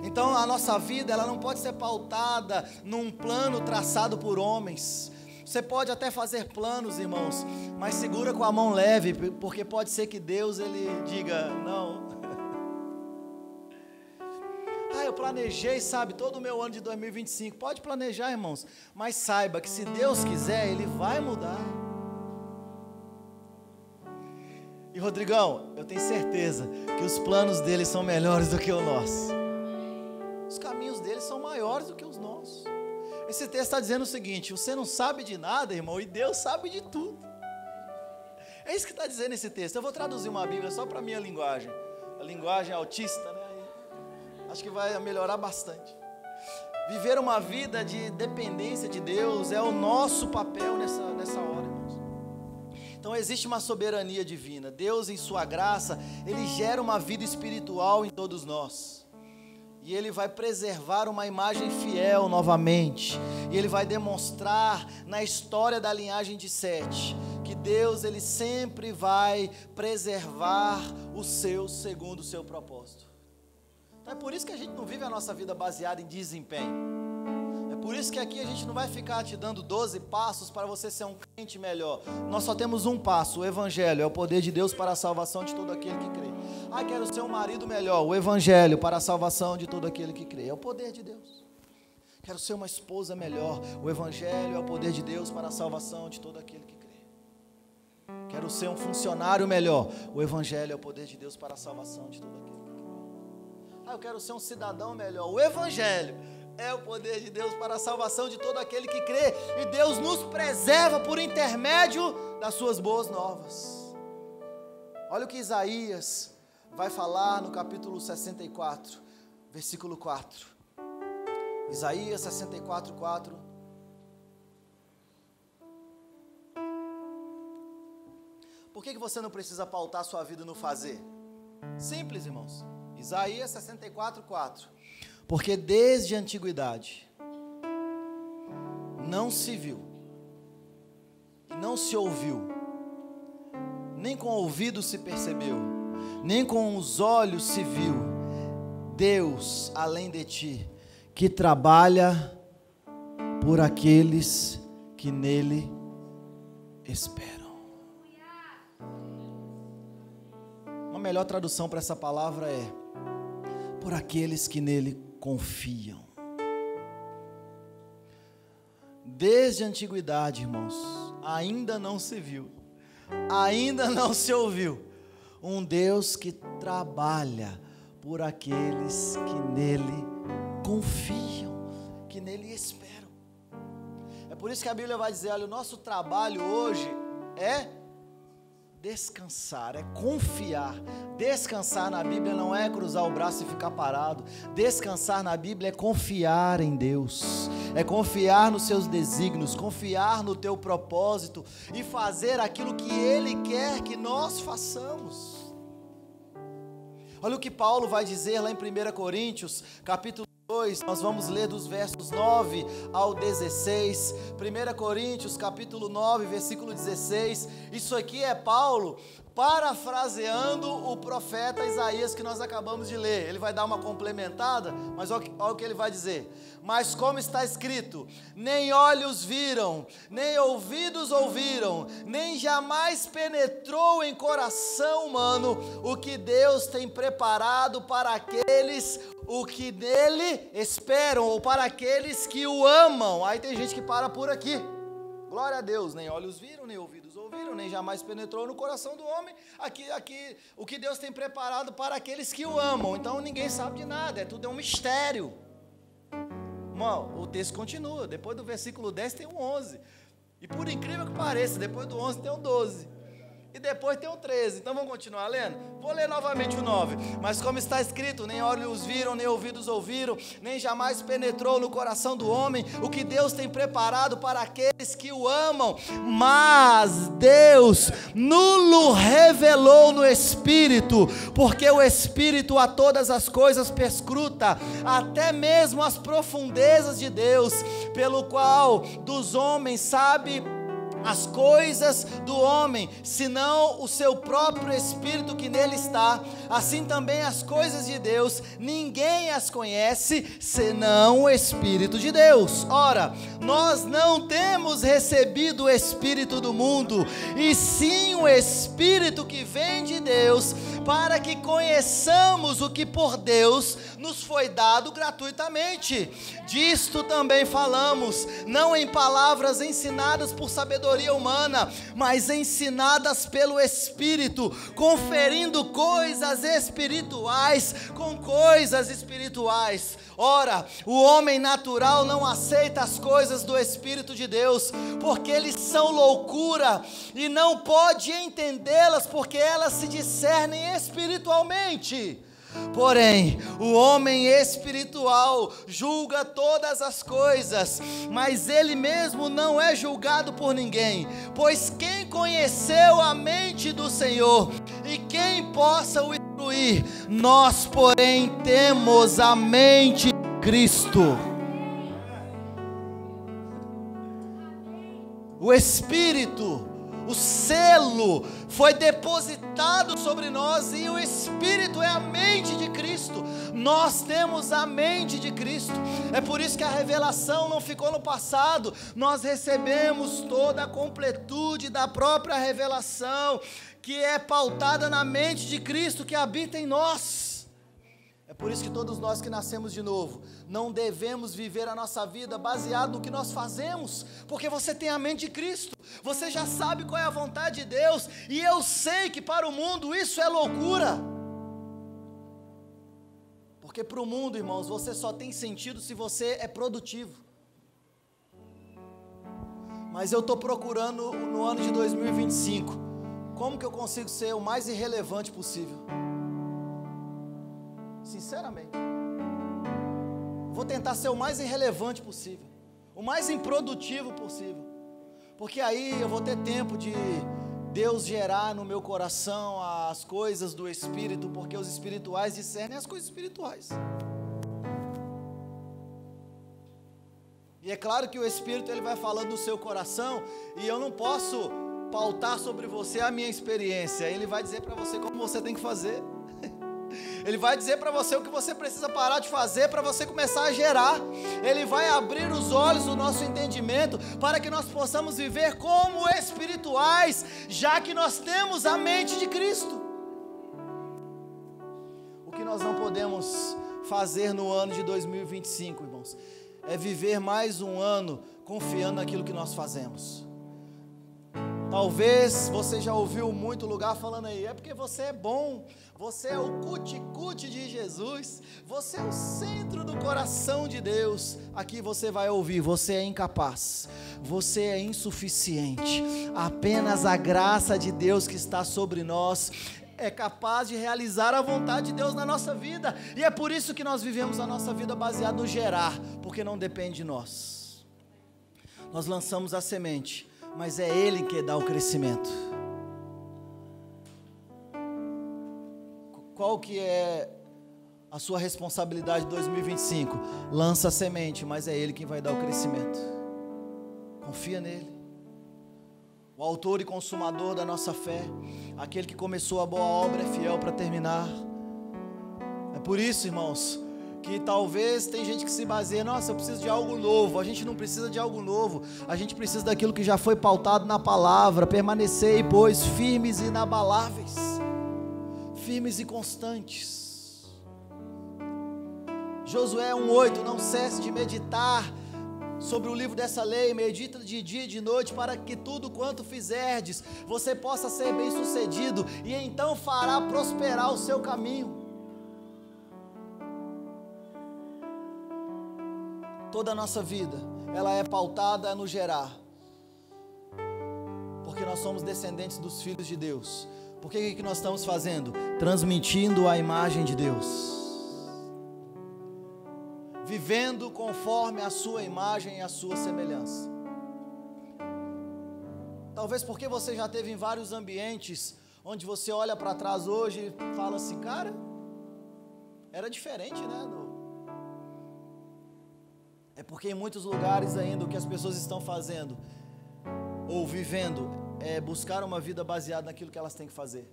Então a nossa vida, ela não pode ser pautada num plano traçado por homens. Você pode até fazer planos, irmãos, mas segura com a mão leve, porque pode ser que Deus, ele diga, não. Eu planejei, sabe, todo o meu ano de 2025, pode planejar, irmãos, mas saiba que se Deus quiser, Ele vai mudar. E Rodrigão, eu tenho certeza que os planos dele são melhores do que o nosso, os caminhos dele são maiores do que os nossos. Esse texto está dizendo o seguinte: você não sabe de nada, irmão, e Deus sabe de tudo. É isso que está dizendo esse texto. Eu vou traduzir uma Bíblia só para a minha linguagem, a linguagem autista, né? Acho que vai melhorar bastante. Viver uma vida de dependência de Deus é o nosso papel nessa hora, irmãos. Então existe uma soberania divina. Deus, em sua graça, Ele gera uma vida espiritual em todos nós. E Ele vai preservar uma imagem fiel novamente. E Ele vai demonstrar na história da linhagem de Sete que Deus, Ele sempre vai preservar o seu segundo o seu propósito. É por isso que a gente não vive a nossa vida baseada em desempenho. É Por isso que aqui a gente não vai ficar te dando 12 passos para você ser um crente melhor. Nós só temos um passo: o Evangelho é o poder de Deus para a salvação de todo aquele que crê. Quero ser um marido melhor. O Evangelho para a salvação de todo aquele que crê. É o poder de Deus. Quero ser uma esposa melhor. O Evangelho é o poder de Deus para a salvação de todo aquele que crê. Quero ser um funcionário melhor. O Evangelho é o poder de Deus para a salvação de todo aquele que crê. Eu quero ser um cidadão melhor. O Evangelho é o poder de Deus para a salvação de todo aquele que crê. E Deus nos preserva por intermédio das suas boas novas. Olha o que Isaías vai falar no capítulo 64, versículo 4. Isaías 64, 4. Por que você não precisa pautar sua vida no fazer? Simples, irmãos. Isaías 64, 4. Porque desde a antiguidade não se viu, não se ouviu, nem com o ouvido se percebeu, nem com os olhos se viu, Deus além de ti, que trabalha por aqueles que nele esperam. Uma melhor tradução para essa palavra é: por aqueles que nele confiam. Desde a antiguidade, irmãos, ainda não se viu, ainda não se ouviu um Deus que trabalha por aqueles que nele confiam, que nele esperam. É por isso que a Bíblia vai dizer: olha, o nosso trabalho hoje é descansar, é confiar. Descansar na Bíblia não é cruzar o braço e ficar parado. Descansar na Bíblia é confiar em Deus, é confiar nos seus desígnios, confiar no teu propósito e fazer aquilo que Ele quer que nós façamos. Olha o que Paulo vai dizer lá em 1 Coríntios, capítulo 2, nós vamos ler dos versos 9 ao 16, 1 Coríntios capítulo 9, versículo 16, isso aqui é Paulo parafraseando o profeta Isaías que nós acabamos de ler. Ele vai dar uma complementada, mas olha o que ele vai dizer: mas como está escrito, nem olhos viram, nem ouvidos ouviram, nem jamais penetrou em coração humano o que Deus tem preparado para aqueles o que nele esperam, ou para aqueles que o amam. Aí tem gente que para por aqui. Glória a Deus, nem olhos viram, nem ouvidos ouviram, nem jamais penetrou no coração do homem aqui o que Deus tem preparado para aqueles que o amam. Então ninguém sabe de nada, tudo é um mistério. Irmão, o texto continua, depois do versículo 10 tem um 11, e por incrível que pareça, depois do 11 tem um 12, e depois tem um 13, então vamos continuar lendo? Vou ler novamente o 9, mas como está escrito, nem olhos viram, nem ouvidos ouviram, nem jamais penetrou no coração do homem, o que Deus tem preparado para aqueles que o amam, mas Deus nulo revelou no Espírito, porque o Espírito a todas as coisas perscruta, até mesmo as profundezas de Deus, pelo qual dos homens sabe as coisas do homem, senão o seu próprio Espírito que nele está. Assim também as coisas de Deus, ninguém as conhece, senão o Espírito de Deus. Ora, nós não temos recebido o Espírito do mundo, e sim o Espírito que vem de Deus, para que conheçamos o que por Deus nos foi dado gratuitamente. Disto também falamos, não em palavras ensinadas por sabedoria humana, mas ensinadas pelo Espírito, conferindo coisas espirituais com coisas espirituais. Ora, o homem natural não aceita as coisas do Espírito de Deus, porque eles são loucura, e não pode entendê-las, porque elas se discernem espiritualmente. Porém, o homem espiritual julga todas as coisas, mas ele mesmo não é julgado por ninguém, pois quem conheceu a mente do Senhor, e quem possa o instruir? Nós, porém, temos a mente de Cristo. O Espírito, o selo foi depositado sobre nós, e o Espírito é a mente de Cristo. Nós temos a mente de Cristo. É por isso que a revelação não ficou no passado. Nós recebemos toda a completude da própria revelação, que é pautada na mente de Cristo que habita em nós. É por isso que todos nós que nascemos de novo, não devemos viver a nossa vida baseado no que nós fazemos, porque você tem a mente de Cristo, você já sabe qual é a vontade de Deus, e eu sei que para o mundo isso é loucura, porque para o mundo, irmãos, você só tem sentido se você é produtivo. Mas eu estou procurando no ano de 2025, como que eu consigo ser o mais irrelevante possível? Sinceramente, vou tentar ser o mais irrelevante possível, o mais improdutivo possível, porque aí eu vou ter tempo de Deus gerar no meu coração as coisas do Espírito, porque os espirituais discernem as coisas espirituais. E é claro que o Espírito ele vai falando no seu coração, e eu não posso pautar sobre você a minha experiência. Ele vai dizer para você como você tem que fazer. Ele vai dizer para você o que você precisa parar de fazer para você começar a gerar. Ele vai abrir os olhos do nosso entendimento para que nós possamos viver como espirituais, já que nós temos a mente de Cristo. O que nós não podemos fazer no ano de 2025, irmãos, é viver mais um ano confiando naquilo que nós fazemos. Talvez você já ouviu muito lugar falando aí, é porque você é bom, você é o cuti-cuti de Jesus, você é o centro do coração de Deus. Aqui você vai ouvir, você é incapaz, você é insuficiente, apenas a graça de Deus que está sobre nós é capaz de realizar a vontade de Deus na nossa vida, e é por isso que nós vivemos a nossa vida baseada no gerar, porque não depende de nós. Nós lançamos a semente, mas é Ele que dá o crescimento. Qual que é a sua responsabilidade em 2025? Lança a semente, mas é Ele quem vai dar o crescimento. Confia nele. O autor e consumador da nossa fé, aquele que começou a boa obra é fiel para terminar. É por isso, irmãos, que talvez tem gente que se baseia, nossa, eu preciso de algo novo. A gente não precisa de algo novo, a gente precisa daquilo que já foi pautado na palavra. Permanecei, pois, firmes e inabaláveis, firmes e constantes. Josué 1:8, não cesse de meditar sobre o livro dessa lei, medita de dia e de noite, para que tudo quanto fizerdes, você possa ser bem sucedido, e então fará prosperar o seu caminho. Toda a nossa vida, ela é pautada no gerar, porque nós somos descendentes dos filhos de Deus. Por que nós estamos fazendo? Transmitindo a imagem de Deus, vivendo conforme a sua imagem e a sua semelhança. Talvez porque você já esteve em vários ambientes, onde você olha para trás hoje e fala assim, cara, era diferente, né? É porque em muitos lugares ainda o que as pessoas estão fazendo, ou vivendo, é buscar uma vida baseada naquilo que elas têm que fazer.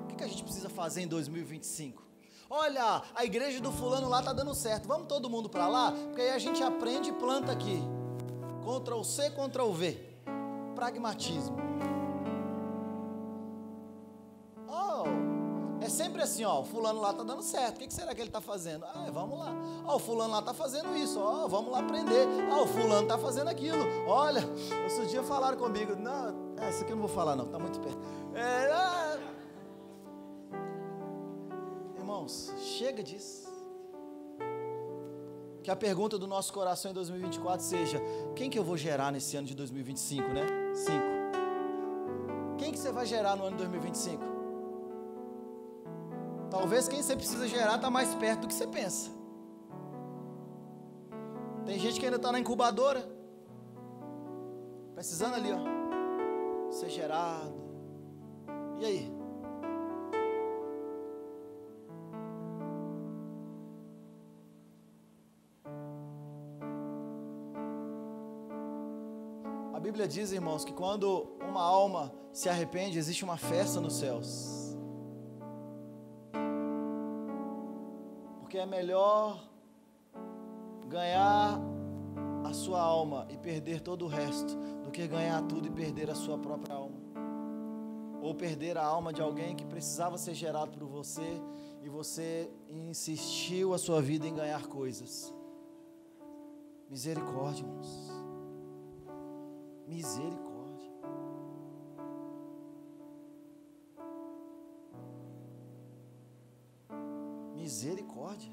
O que a gente precisa fazer em 2025? Olha, a igreja do fulano lá está dando certo, vamos todo mundo para lá? Porque aí a gente aprende e planta aqui. Ctrl C, Ctrl V. Pragmatismo. É sempre assim, ó, o fulano lá está dando certo, o que será que ele está fazendo? Vamos lá. O fulano lá está fazendo isso, vamos lá aprender. O fulano está fazendo aquilo. Olha, outro dia falaram comigo, não, isso aqui eu não vou falar não, está muito perto. Irmãos, chega disso. Que a pergunta do nosso coração em 2024 seja, quem que eu vou gerar nesse ano de 2025, né? 5. Quem que você vai gerar no ano de 2025? Talvez quem você precisa gerar está mais perto do que você pensa. Tem gente que ainda está na incubadora, precisando ali, ser gerado. E aí? A Bíblia diz, irmãos, que quando uma alma se arrepende, existe uma festa nos céus. Porque é melhor ganhar a sua alma e perder todo o resto, do que ganhar tudo e perder a sua própria alma. Ou perder a alma de alguém que precisava ser gerado por você e você insistiu a sua vida em ganhar coisas. Misericórdia, irmãos. Misericórdia. Misericórdia.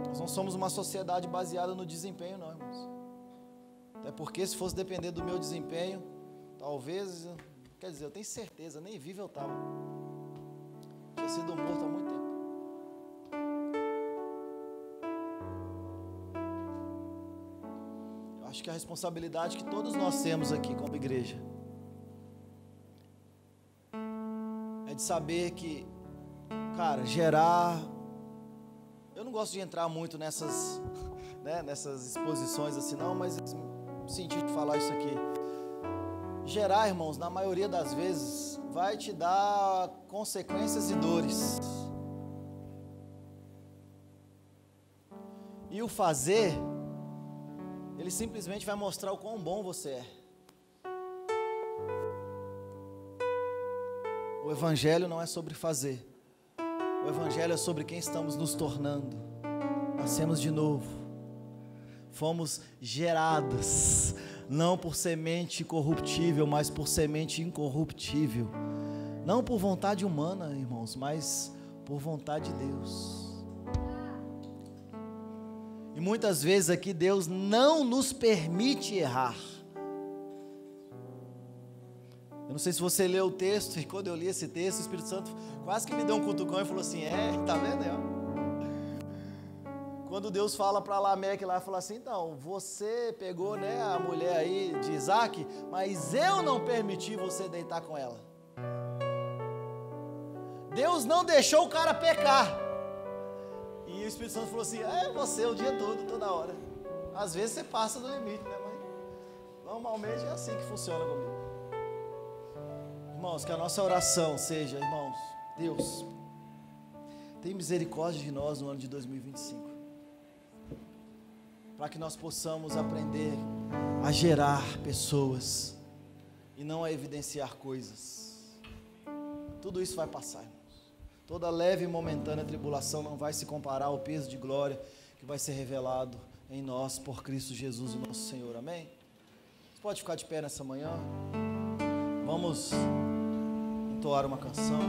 Nós não somos uma sociedade baseada no desempenho, não, irmãos. Até porque se fosse depender do meu desempenho, talvez, quer dizer, eu tenho certeza, nem vivo eu estava. Tinha sido morto há muito tempo. Eu acho que a responsabilidade que todos nós temos aqui como igreja é de saber que, cara, gerar... Eu não gosto de entrar muito nessas, né, nessas exposições assim não, mas senti de falar isso aqui. Gerar, irmãos, na maioria das vezes, vai te dar consequências e dores. E o fazer, ele simplesmente vai mostrar o quão bom você é. O Evangelho não é sobre fazer. O Evangelho é sobre quem estamos nos tornando. Nascemos de novo. Fomos gerados, não por semente corruptível, mas por semente incorruptível. Não por vontade humana, irmãos, mas por vontade de Deus. E muitas vezes aqui Deus não nos permite errar. Eu não sei se você leu o texto, e quando eu li esse texto, o Espírito Santo quase que me deu um cutucão e falou assim, tá vendo aí, ó? Quando Deus fala para Lameque lá, fala assim, então, você pegou, né, a mulher aí de Isaac, mas eu não permiti você deitar com ela. Deus não deixou o cara pecar. E o Espírito Santo falou assim, você o dia todo, toda hora. Às vezes você passa do limite, né, mãe? Normalmente é assim que funciona comigo. Irmãos, que a nossa oração seja, irmãos, Deus, tem misericórdia de nós no ano de 2025. Para que nós possamos aprender a gerar pessoas e não a evidenciar coisas. Tudo isso vai passar, irmãos. Toda leve e momentânea tribulação não vai se comparar ao peso de glória que vai ser revelado em nós por Cristo Jesus, o nosso Senhor. Amém? Você pode ficar de pé nessa manhã? Vamos entoar uma canção.